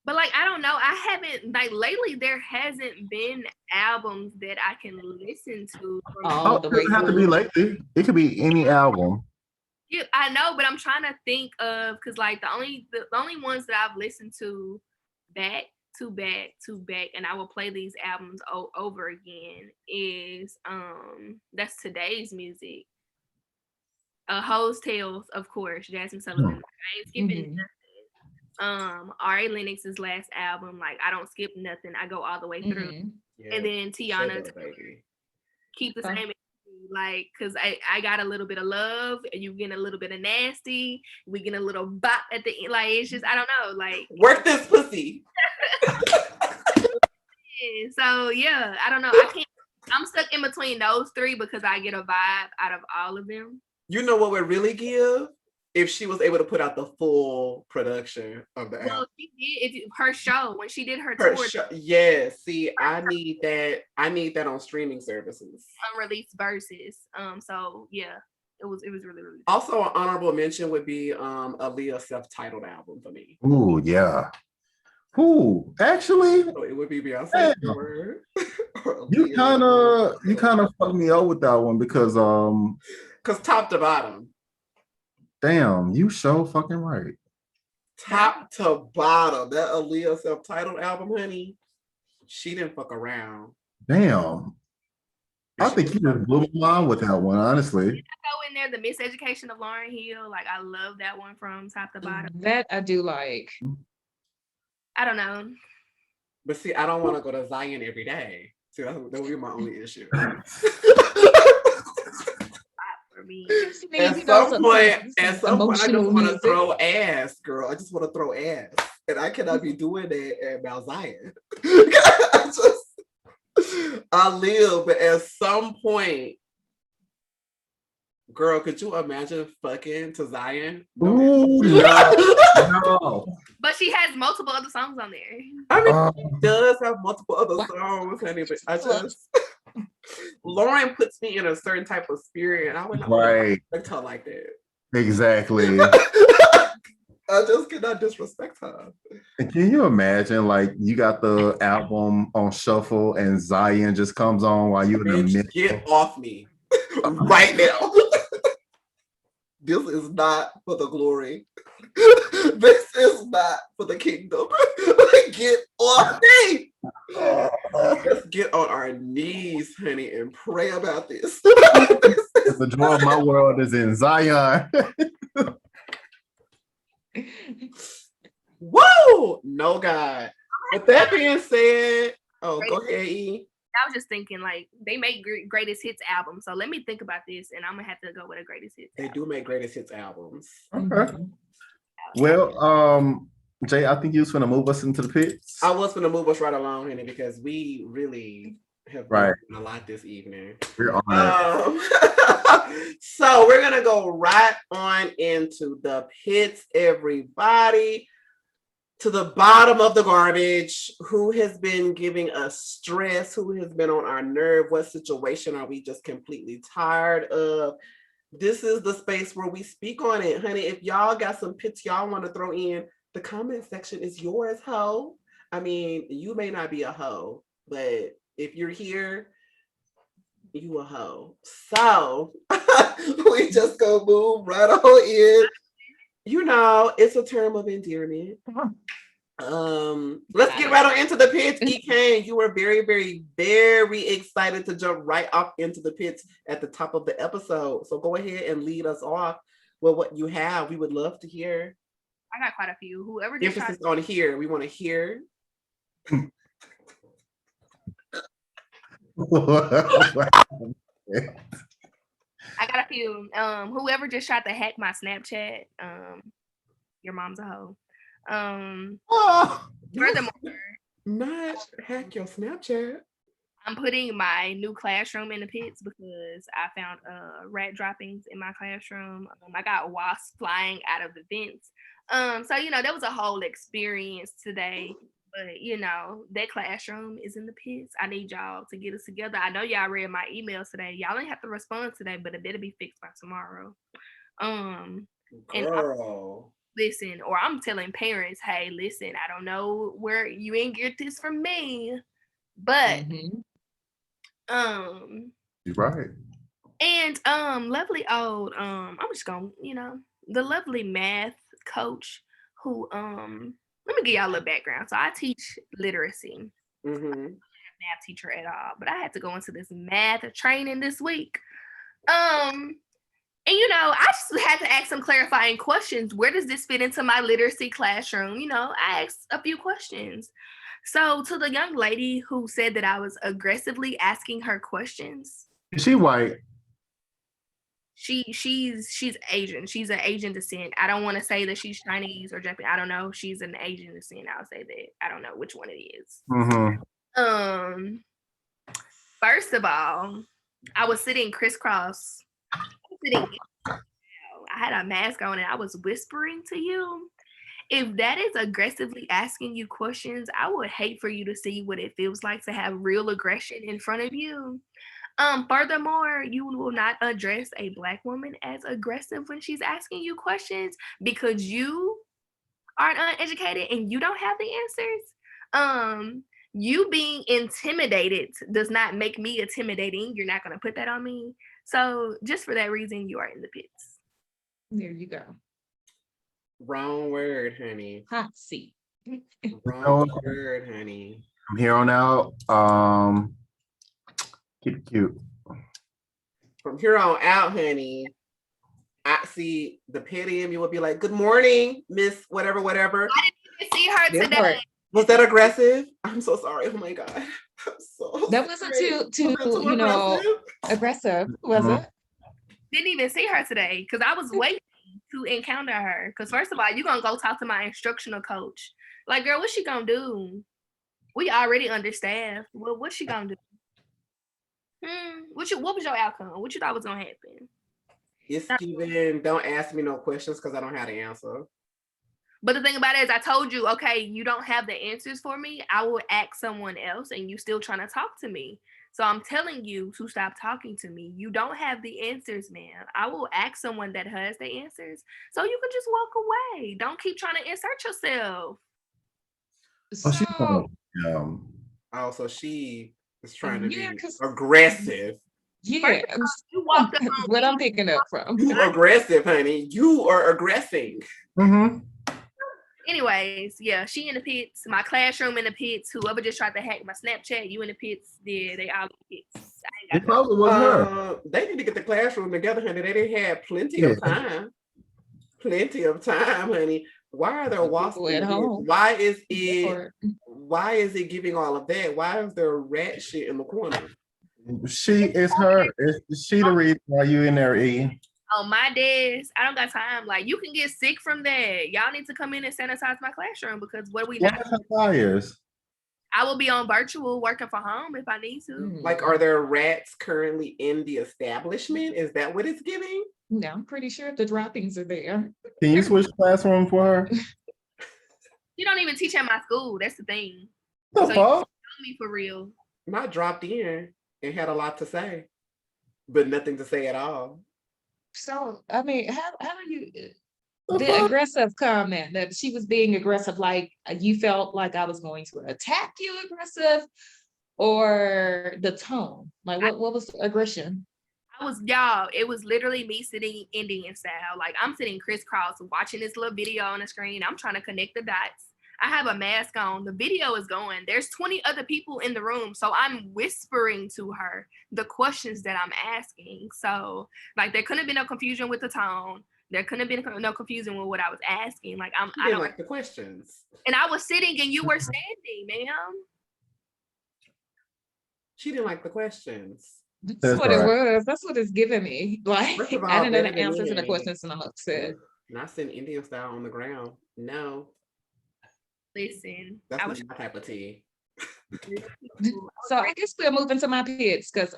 Speaker 4: But like, I don't know. I haven't like lately. There hasn't been albums that I can listen to.
Speaker 3: Oh,
Speaker 1: It doesn't have to be lately. It could be any album.
Speaker 4: Yeah, I know, but I'm trying to think of because like the only ones that I've listened to back to back to back, and I will play these albums over again is that's today's music. Hoes Tales, of course, Jasmine Sullivan. I ain't skipping nothing. Ari Lennox's last album, like I don't skip nothing. I go all the way through.
Speaker 2: Yeah.
Speaker 4: And then Tiana keep the same, like because I got a little bit of love and you getting a little bit of nasty. We getting a little bop at the end. Like it's just I don't know, like
Speaker 2: work this pussy.
Speaker 4: So yeah, I don't know. I'm stuck in between those 3 because I get a vibe out of all of them.
Speaker 2: You know what would really give? If she was able to put out the full production of the album.
Speaker 4: Well, she did her show when she did her tour.
Speaker 2: Yeah, see, I need that. I need that on streaming services.
Speaker 4: Unreleased verses. So yeah, it was really really.
Speaker 2: Also, an honorable mention would be Aaliyah's self-titled album for me.
Speaker 1: Ooh, yeah. Ooh, actually,
Speaker 2: so it would be Beyonce.
Speaker 1: You kind of fucked me up with that one because
Speaker 2: top to bottom.
Speaker 1: Damn, you so fucking right.
Speaker 2: Top to bottom, that Aaliyah self-titled album, honey, she didn't fuck around.
Speaker 1: Damn. I think you just blew my mind with that one, honestly.
Speaker 4: I go in there, the Miseducation of Lauryn Hill. Like, I love that one from top to bottom.
Speaker 3: That I do like.
Speaker 4: I don't know.
Speaker 2: But see, I don't want to go to Zion every day. See, that would be my only issue. At some point, I just want to throw ass, girl. I just want to throw ass. And I cannot be doing that at Mount Zion. I live, but at some point, girl, could you imagine fucking to Zion?
Speaker 1: Ooh, no.
Speaker 4: But she has multiple other songs on there.
Speaker 2: I mean, she does have multiple other songs, honey, but I just... Lauren puts me in a certain type of spirit, and I would not respect her like that.
Speaker 1: Exactly.
Speaker 2: I just cannot disrespect her.
Speaker 1: And can you imagine, like, you got the album on shuffle, and Zion just comes on while you're in the middle?
Speaker 2: Get off me right now. This is not for the glory. This is not for the kingdom. Get off me. Let's get on our knees, honey, and pray about this.
Speaker 1: The joy of my world is in Zion.
Speaker 2: Whoa! No, God. With that being said, go ahead, E.
Speaker 4: I was just thinking, like, they make greatest hits albums. So let me think about this, and I'm gonna have to go with a greatest hits.
Speaker 2: They do make greatest hits albums.
Speaker 1: Okay. Well, Jay, I think you was gonna move us into the pits.
Speaker 2: I was gonna move us right along, honey, because we really have done a lot this evening.
Speaker 1: We're on
Speaker 2: So we're gonna go right on into the pits, everybody. To the bottom of the garbage. Who has been giving us stress? Who has been on our nerve? What situation are we just completely tired of? This is the space where we speak on it, honey. If y'all got some pits y'all want to throw in, the comment section is yours, hoe. I mean, you may not be a hoe, but if you're here, you a hoe. So we just go move right on in. You know, it's a term of endearment. Let's get right on into the pits. E. you were very, very, very excited to jump right off into the pits at the top of the episode. So go ahead and lead us off with what you have. We would love to hear.
Speaker 4: I got quite a few. Whoever
Speaker 2: emphasis on here, we want to hear.
Speaker 4: I got a few. Whoever just tried to hack my Snapchat, your mom's a hoe. Furthermore,
Speaker 2: Not hack your Snapchat.
Speaker 4: I'm putting my new classroom in the pits because I found rat droppings in my classroom. I got wasps flying out of the vents. So there was a whole experience today. But that classroom is in the pits. I need y'all to get us together. I know y'all read my emails today. Y'all ain't have to respond today, but it better be fixed by tomorrow. And
Speaker 2: Girl.
Speaker 4: listen, or I'm telling parents, hey, listen, I don't know where you ain't get this from me, but
Speaker 1: You're right.
Speaker 4: and lovely old I'm just gonna the lovely math coach who let me give y'all a little background. So I teach literacy.
Speaker 2: Mm-hmm.
Speaker 4: I'm not a math teacher at all, but I had to go into this math training this week. And I just had to ask some clarifying questions. Where does this fit into my literacy classroom? I asked a few questions. So to the young lady who said that I was aggressively asking her questions.
Speaker 1: Is she white?
Speaker 4: She's Asian. She's an Asian descent. I don't want to say that she's Chinese or Japanese. I don't know. She's an Asian descent. I'll say that. I don't know which one it is.
Speaker 1: Mm-hmm.
Speaker 4: First of all, I was sitting crisscross. I had a mask on and I was whispering to you. If that is aggressively asking you questions, I would hate for you to see what it feels like to have real aggression in front of you. Furthermore, you will not address a Black woman as aggressive when she's asking you questions because you are uneducated and you don't have the answers. You being intimidated does not make me intimidating. You're not going to put that on me. So just for that reason, you are in the pits.
Speaker 3: There you go.
Speaker 2: Wrong word, honey.
Speaker 3: Hot seat.
Speaker 2: Wrong word, honey.
Speaker 1: From here on out, keep it cute.
Speaker 2: From here on out, honey, I see the petty in me will be like, "Good morning, Miss whatever, whatever."
Speaker 4: I didn't even see her today.
Speaker 2: Was that aggressive? I'm so sorry. Oh my God. I'm so
Speaker 3: That wasn't
Speaker 2: sorry.
Speaker 3: too aggressive, was it?
Speaker 4: Didn't even see her today because I was waiting to encounter her. Because first of all, you're going to go talk to my instructional coach. Like, girl, what's she going to do? We already understaffed. Well, what's she going to do? What was your outcome? What you thought was going to happen?
Speaker 2: It's Steven, don't ask me no questions because I don't have the answer.
Speaker 4: But the thing about it is I told you, okay, you don't have the answers for me. I will ask someone else and you still trying to talk to me. So I'm telling you to stop talking to me. You don't have the answers, man. I will ask someone that has the answers. So you can just walk away. Don't keep trying to insert yourself.
Speaker 2: So she is trying to be aggressive.
Speaker 3: Yeah,
Speaker 4: you walked up
Speaker 3: what I'm picking up from.
Speaker 2: You aggressive, honey. You are aggressing.
Speaker 1: Mm-hmm.
Speaker 4: Anyways, yeah, she in the pits. My classroom in the pits. Whoever just tried to hack my Snapchat, you in the pits. Yeah, they all in the pits.
Speaker 1: It probably was her.
Speaker 2: They need to get the classroom together, honey. They had plenty of time. Plenty of time, honey. Why are there wasps at home? Why is it giving all of that? Why is there rat shit in the corner?
Speaker 1: She is her. Is she the reason why you in there eating?
Speaker 4: On my desk, I don't got time. Like, you can get sick from that. Y'all need to come in and sanitize my classroom because what we not. I will be on virtual working from home if I need to.
Speaker 2: Like, are there rats currently in the establishment? Is that what it's giving?
Speaker 3: No, I'm pretty sure the droppings are there.
Speaker 1: Can you switch classroom for her?
Speaker 4: You don't even teach at my school. That's the thing.
Speaker 1: The
Speaker 4: so
Speaker 1: fuck?
Speaker 4: You know me for real.
Speaker 2: I dropped in and had a lot to say, but nothing to say at all.
Speaker 3: So, I mean, how do you, the aggressive comment that she was being aggressive, like you felt like I was going to attack you aggressive, or the tone? Like, what was the aggression?
Speaker 4: It was literally me sitting Indian style. Like, I'm sitting crisscross watching this little video on the screen. I'm trying to connect the dots. I have a mask on. The video is going. There's 20 other people in the room. So I'm whispering to her the questions that I'm asking. So, like, there couldn't have been no confusion with the tone. There couldn't have been no confusion with what I was asking. Like, I don't
Speaker 2: like the questions.
Speaker 4: And I was sitting and you were standing, ma'am.
Speaker 2: She didn't like the questions.
Speaker 3: That's
Speaker 1: That's
Speaker 3: what it
Speaker 1: right.
Speaker 3: was. That's what it's giving me. Like,
Speaker 2: First of
Speaker 3: I
Speaker 2: all,
Speaker 3: didn't know
Speaker 2: better
Speaker 3: the
Speaker 2: than
Speaker 3: answers to the
Speaker 2: me.
Speaker 3: questions and I'm upset.
Speaker 2: Not sitting Indian style on the ground. No,
Speaker 4: Listen,
Speaker 2: that's
Speaker 4: I
Speaker 2: not
Speaker 4: was
Speaker 2: my type of tea.
Speaker 3: So I guess we'll move into my pits because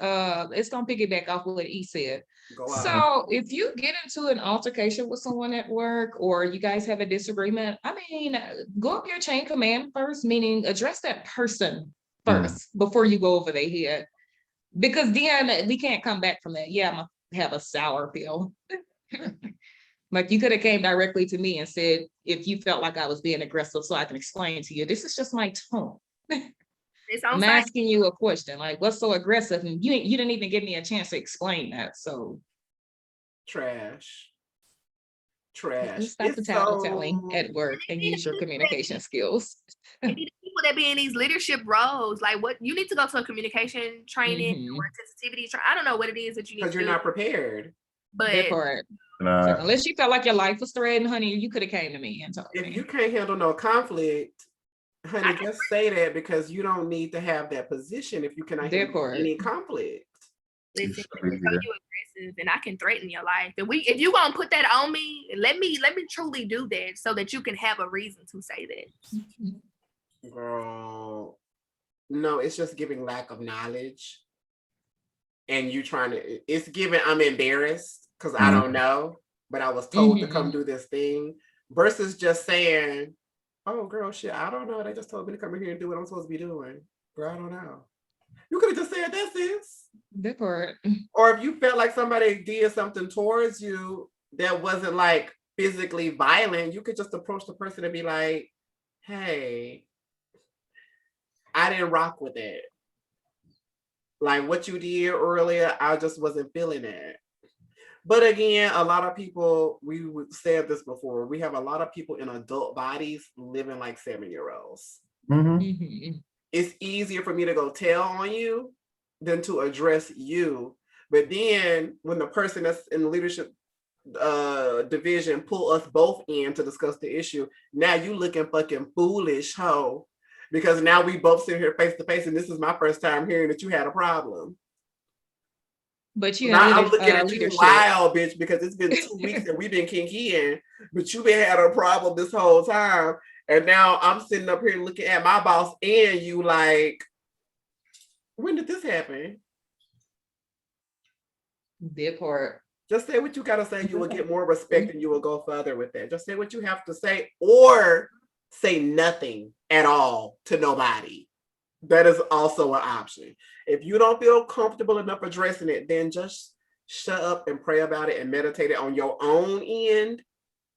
Speaker 3: it's gonna piggyback off what E said.
Speaker 2: Go out.
Speaker 3: So if you get into an altercation with someone at work or you guys have a disagreement, I mean, go up your chain of command first, meaning address that person first before you go over their head. Because then we can't come back from that. Yeah, I'm gonna have a sour feel. Like you could have came directly to me and said, if you felt like I was being aggressive, so I can explain to you, this is just my tone.
Speaker 4: it's on
Speaker 3: I'm
Speaker 4: site.
Speaker 3: asking you a question, like what's so aggressive? And you didn't even give me a chance to explain that. So
Speaker 2: Trash.
Speaker 3: let's stop the tattling at work and use your communication skills.
Speaker 4: It be the people that be in these leadership roles. Like, what you need to go to a communication training or sensitivity. I don't know what it is that you need to
Speaker 2: Because you're
Speaker 4: do.
Speaker 2: not prepared.
Speaker 4: But
Speaker 3: That part.
Speaker 1: Nah.
Speaker 3: So unless you felt like your life was threatened, honey, you could have came to me and told
Speaker 2: If
Speaker 3: me.
Speaker 2: you can't handle no conflict, honey, just say that because you don't need to have that position if you cannot handle any conflict.
Speaker 4: listen, I know you aggressive and I can threaten your life. If you gonna put that on me, let me truly do that so that you can have a reason to say that.
Speaker 2: Girl, no, it's just giving lack of knowledge. And you trying to, it's giving I'm embarrassed because I don't know, but I was told to come do this thing versus just saying, oh girl, shit, I don't know. They just told me to come in here and do what I'm supposed to be doing. Girl, I don't know. You could have just said that, sis.
Speaker 3: That part.
Speaker 2: Or if you felt like somebody did something towards you that wasn't like physically violent, you could just approach the person and be like, hey, I didn't rock with it. Like what you did earlier, I just wasn't feeling it. But again, a lot of people, we said this before, we have a lot of people in adult bodies living like 7-year-olds. It's easier for me to go tell on you than to address you. But then when the person that's in the leadership division pull us both in to discuss the issue, now you looking fucking foolish, ho. Because now we both sit here face to face, and this is my first time hearing that you had a problem.
Speaker 3: But you
Speaker 2: now I'm looking at you wild, bitch, because it's been 2 weeks and we've been kinkying, but you've been had a problem this whole time. And now I'm sitting up here looking at my boss and you like, when did this happen?
Speaker 3: That part.
Speaker 2: Just say what you gotta say. You will get more respect and you will go further with that. Just say what you have to say or say nothing at all to nobody. That is also an option. If you don't feel comfortable enough addressing it, then just shut up and pray about it and meditate it on your own end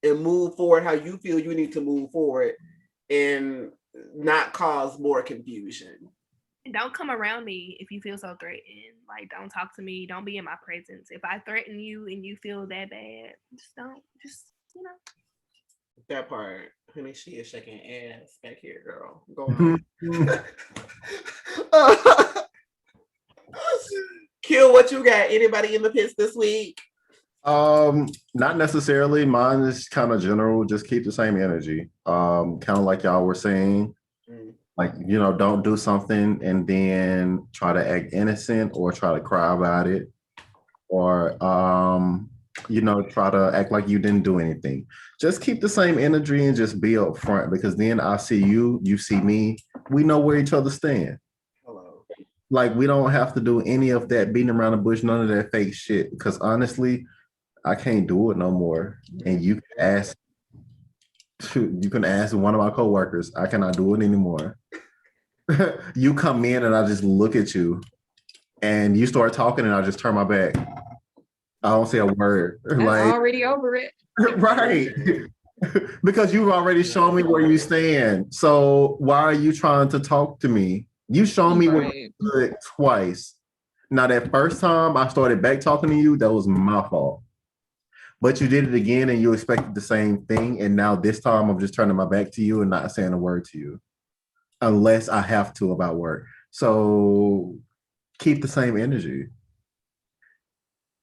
Speaker 2: and move forward how you feel you need to move forward and not cause more confusion.
Speaker 4: And don't come around me if you feel so threatened. Like, don't talk to me. Don't be in my presence. If I threaten you and you feel that bad, just you know.
Speaker 2: That part. Honey, she is shaking ass back here, girl. Go on. Kill, what you got? Anybody in the pits this week?
Speaker 1: Not necessarily. Mine is kind of general. Just keep the same energy. Kind of like y'all were saying. Like, don't do something and then try to act innocent or try to cry about it. Or try to act like you didn't do anything. Just keep the same energy and just be up front, because then I see you, you see me. We know where each other stand.
Speaker 2: Hello.
Speaker 1: Like, we don't have to do any of that beating around the bush, none of that fake shit. Because honestly, I can't do it no more. And you can ask one of my coworkers. I cannot do it anymore. You come in and I just look at you and you start talking and I just turn my back. I don't say a word.
Speaker 3: I'm already over it.
Speaker 1: Right. Because you've already shown me where you stand. So why are you trying to talk to me? You shown me where you stood twice. Now, that first time I started back talking to you, that was my fault. But you did it again and you expected the same thing. And now this time I'm just turning my back to you and not saying a word to you. Unless I have to about work. So keep the same energy.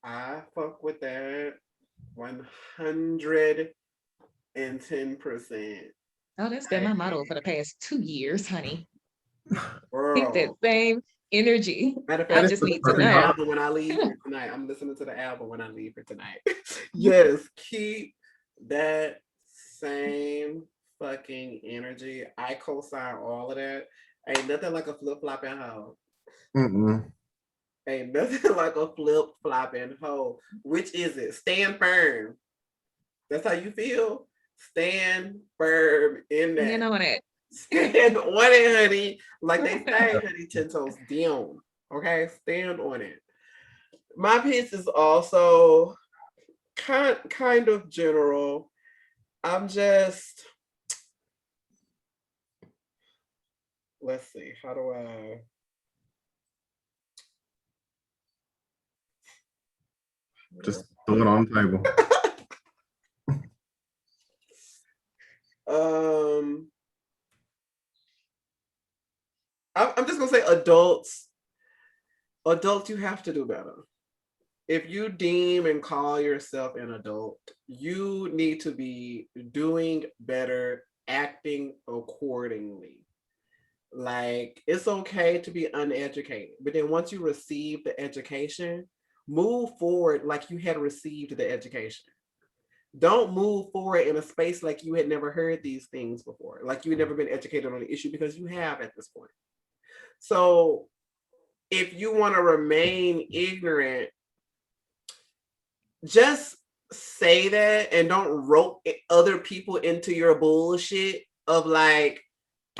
Speaker 2: I fuck with that 110%.
Speaker 3: Oh, that's been my motto for the past 2 years, honey.
Speaker 2: Girl.
Speaker 3: Keep that same energy.
Speaker 2: Matter of
Speaker 3: I
Speaker 2: fact,
Speaker 3: just
Speaker 2: I'm
Speaker 3: need to
Speaker 2: listening the
Speaker 3: know.
Speaker 2: album when I leave here tonight. I'm listening to the album when I leave here tonight. Yes, keep that same fucking energy. I co-sign all of that. Ain't nothing like a flip-flopping hoe.
Speaker 1: Mm-mm.
Speaker 2: Ain't nothing like a flip-flopping hoe. Which is it? Stand firm. That's how you feel? Stand firm in that.
Speaker 3: You know what?
Speaker 2: Stand on it, honey. Like they say, honey, 10 toes down. Okay, stand on it. My piece is also kind of general. I'm just, let's see, how do I?
Speaker 1: Just throw it on the table.
Speaker 2: I'm just gonna say adults, you have to do better. If you deem and call yourself an adult, you need to be doing better, acting accordingly. Like, it's okay to be uneducated, but then once you receive the education, move forward like you had received the education. Don't move forward in a space like you had never heard these things before, like you had never been educated on the issue, because you have at this point. So if you want to remain ignorant, just say that and don't rope other people into your bullshit of like,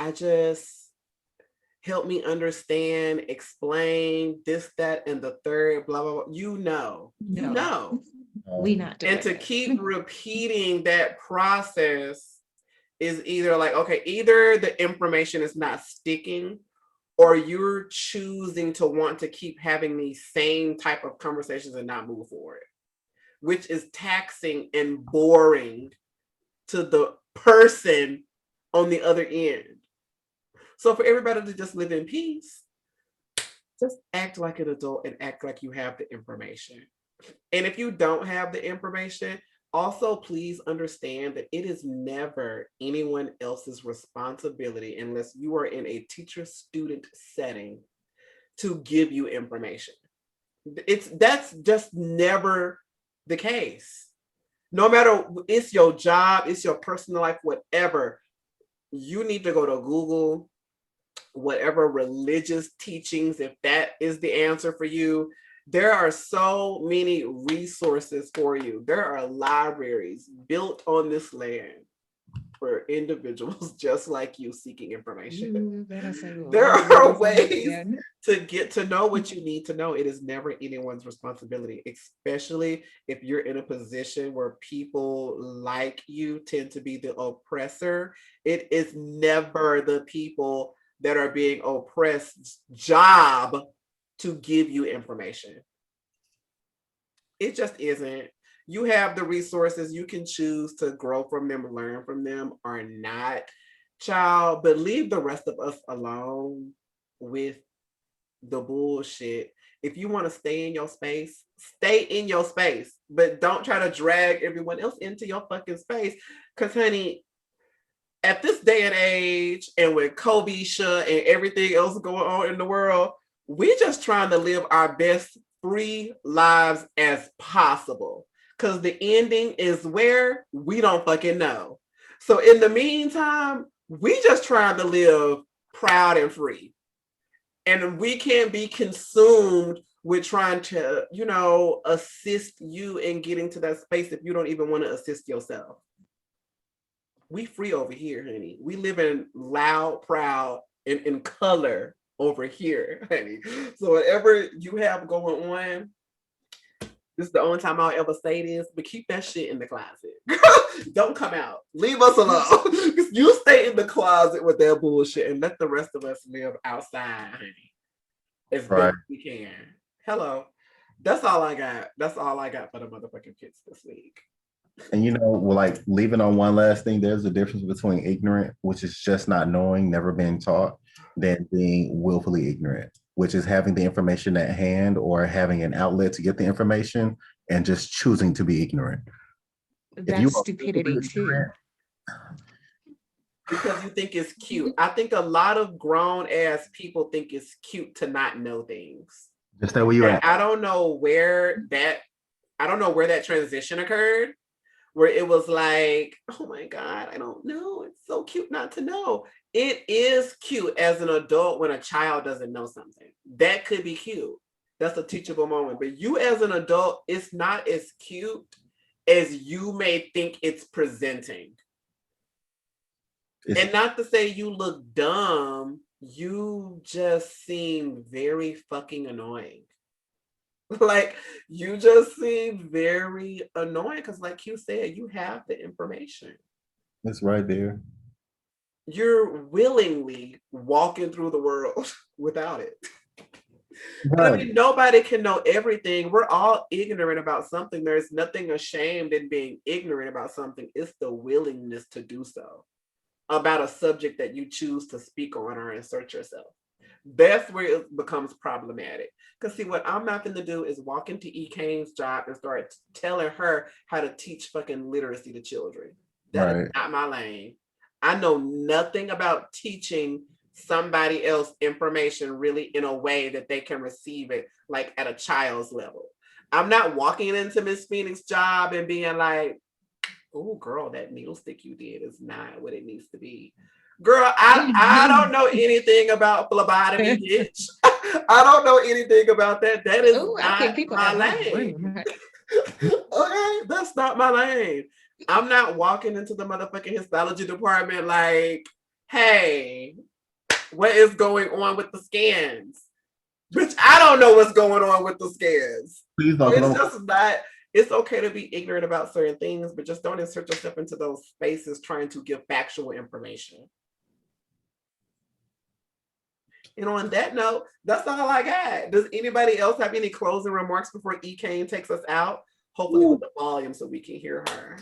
Speaker 2: I just help me understand, explain this, that, and the third, blah, blah, blah. You know.
Speaker 3: We not doing
Speaker 2: And to
Speaker 3: that.
Speaker 2: keep repeating that process is either like, okay, either the information is not sticking, or you're choosing to want to keep having these same type of conversations and not move forward, which is taxing and boring to the person on the other end. So for everybody to just live in peace, just act like an adult and act like you have the information. And if you don't have the information, also please understand that it is never anyone else's responsibility, unless you are in a teacher-student setting, to give you information. That's just never the case. No matter, it's your job, it's your personal life, whatever, you need to go to Google, whatever religious teachings, if that is the answer for you. There are so many resources for you. There are libraries built on this land for individuals just like you seeking information. There are ways to get to know what you need to know. It is never anyone's responsibility, especially if you're in a position where people like you tend to be the oppressor. It is never the people that are being oppressed's job to give you information. It just isn't. You have the resources. You can choose to grow from them, learn from them, or not, child, but leave the rest of us alone with the bullshit. If you want to stay in your space, stay in your space, but don't try to drag everyone else into your fucking space. Because, honey, at this day and age, and with Kobe, and everything else going on in the world, we're just trying to live our best free lives as possible. Because the ending is where we don't fucking know. So in the meantime, we just trying to live proud and free. And we can't be consumed with trying to, assist you in getting to that space if you don't even want to assist yourself. We free over here, honey. We live in loud, proud, and in color over here, honey. So whatever you have going on, this is the only time I'll ever say this, but keep that shit in the closet. Don't come out. Leave us alone. You stay in the closet with that bullshit and let the rest of us live outside, honey. As best as we can. Hello. That's all I got. That's all I got for the motherfucking kids this week.
Speaker 1: And like leaving on one last thing, there's a difference between ignorant, which is just not knowing, never being taught, than being willfully ignorant, which is having the information at hand or having an outlet to get the information and just choosing to be ignorant.
Speaker 3: That's stupidity too.
Speaker 2: because you think it's cute. I think a lot of grown ass people think it's cute to not know things.
Speaker 1: Just stay where you at.
Speaker 2: I don't know where that transition occurred, where it was like, oh my God, I don't know. It's so cute not to know. It is cute as an adult when a child doesn't know something. That could be cute. That's a teachable moment. But you as an adult, it's not as cute as you may think it's presenting. And not to say you look dumb, you just seem very fucking annoying. Like, you just seem very annoying because, like you said, you have the information.
Speaker 1: It's right there.
Speaker 2: You're willingly walking through the world without it.
Speaker 1: Right.
Speaker 2: I mean, nobody can know everything. We're all ignorant about something. There's nothing ashamed in being ignorant about something. It's the willingness to do so about a subject that you choose to speak on or insert yourself. That's where it becomes problematic. Because see, what I'm not going to do is walk into E. Kane's job and start telling her how to teach fucking literacy to children. That is not my lane. I know nothing about teaching somebody else information really in a way that they can receive it like at a child's level. I'm not walking into Miss Phoenix's job and being like, oh girl, that needle stick you did is not what it needs to be. Girl, I don't know anything about phlebotomy, bitch. I don't know anything about that. That is not my lane. Okay, that's not my lane. I'm not walking into the motherfucking histology department like, hey, what is going on with the scans? Bitch, I don't know what's going on with the scans.
Speaker 1: Please don't.
Speaker 2: It's just not. It's okay to be ignorant about certain things, but just don't insert yourself into those spaces trying to give factual information. And on that note, that's all I got. Does anybody else have any closing remarks before E. Kane takes us out? Hopefully with the volume so we can hear her.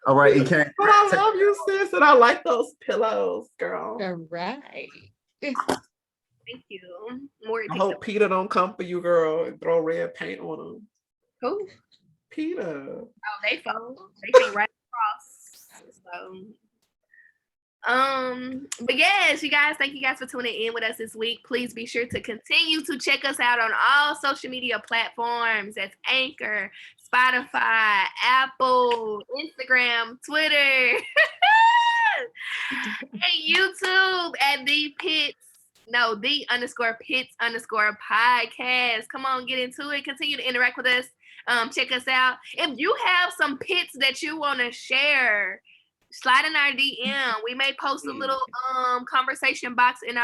Speaker 1: All right, E. Kane.
Speaker 2: But I love you, sis, and I like those pillows, girl.
Speaker 3: All right.
Speaker 4: Thank you.
Speaker 2: I hope Peter don't come for you, girl, and throw red paint on him.
Speaker 4: Who?
Speaker 2: Peter.
Speaker 4: Oh, they fold. They came right across. But yes, you guys, thank you guys for tuning in with us this week. Please be sure to continue to check us out on all social media platforms. That's Anchor, Spotify, Apple, Instagram, Twitter, and YouTube at the_Pits_podcast. Come on, get into it. Continue to interact with us. Check us out. If you have some pits that you want to share, slide in our DM. We may post a little conversation box in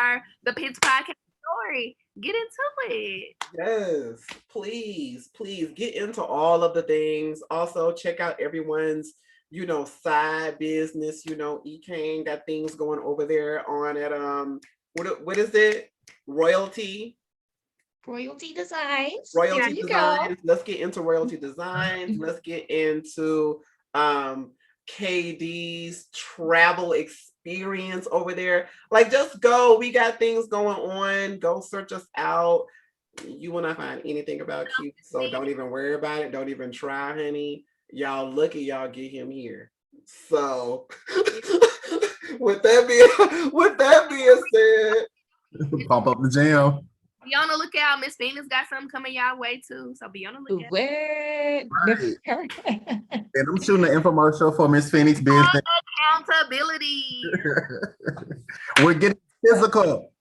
Speaker 4: the Pits podcast story. Get into it.
Speaker 2: Yes, please get into all of the things. Also, check out everyone's, side business. E. Kane got things going over there on at what is it? Royalty
Speaker 3: Designs.
Speaker 2: Royalty Designs. Let's get into Royalty Designs. Let's get into KD's travel experience over there. Like, just go. We got things going on. Go search us out. You will not find anything about Q, so don't even worry about it. Don't even try, honey. Y'all lucky y'all get him here. So with that being said,
Speaker 1: pump up the jam.
Speaker 4: Be on the lookout. Miss Phoenix got something coming y'all way too. So be on the lookout.
Speaker 1: Right. And I'm shooting an infomercial for Miss Phoenix business.
Speaker 4: Accountability.
Speaker 1: We're getting physical.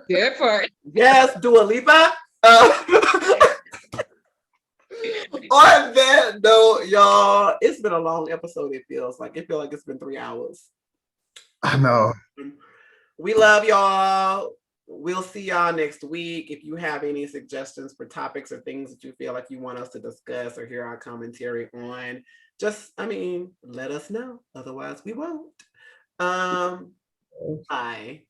Speaker 3: Good part.
Speaker 2: Yes, Dua Lipa. On that note, y'all, it's been a long episode. It feels like it's been 3 hours.
Speaker 1: I know.
Speaker 2: We love y'all. We'll see y'all next week. If you have any suggestions for topics or things that you feel like you want us to discuss or hear our commentary on, let us know. Otherwise, we won't. Bye.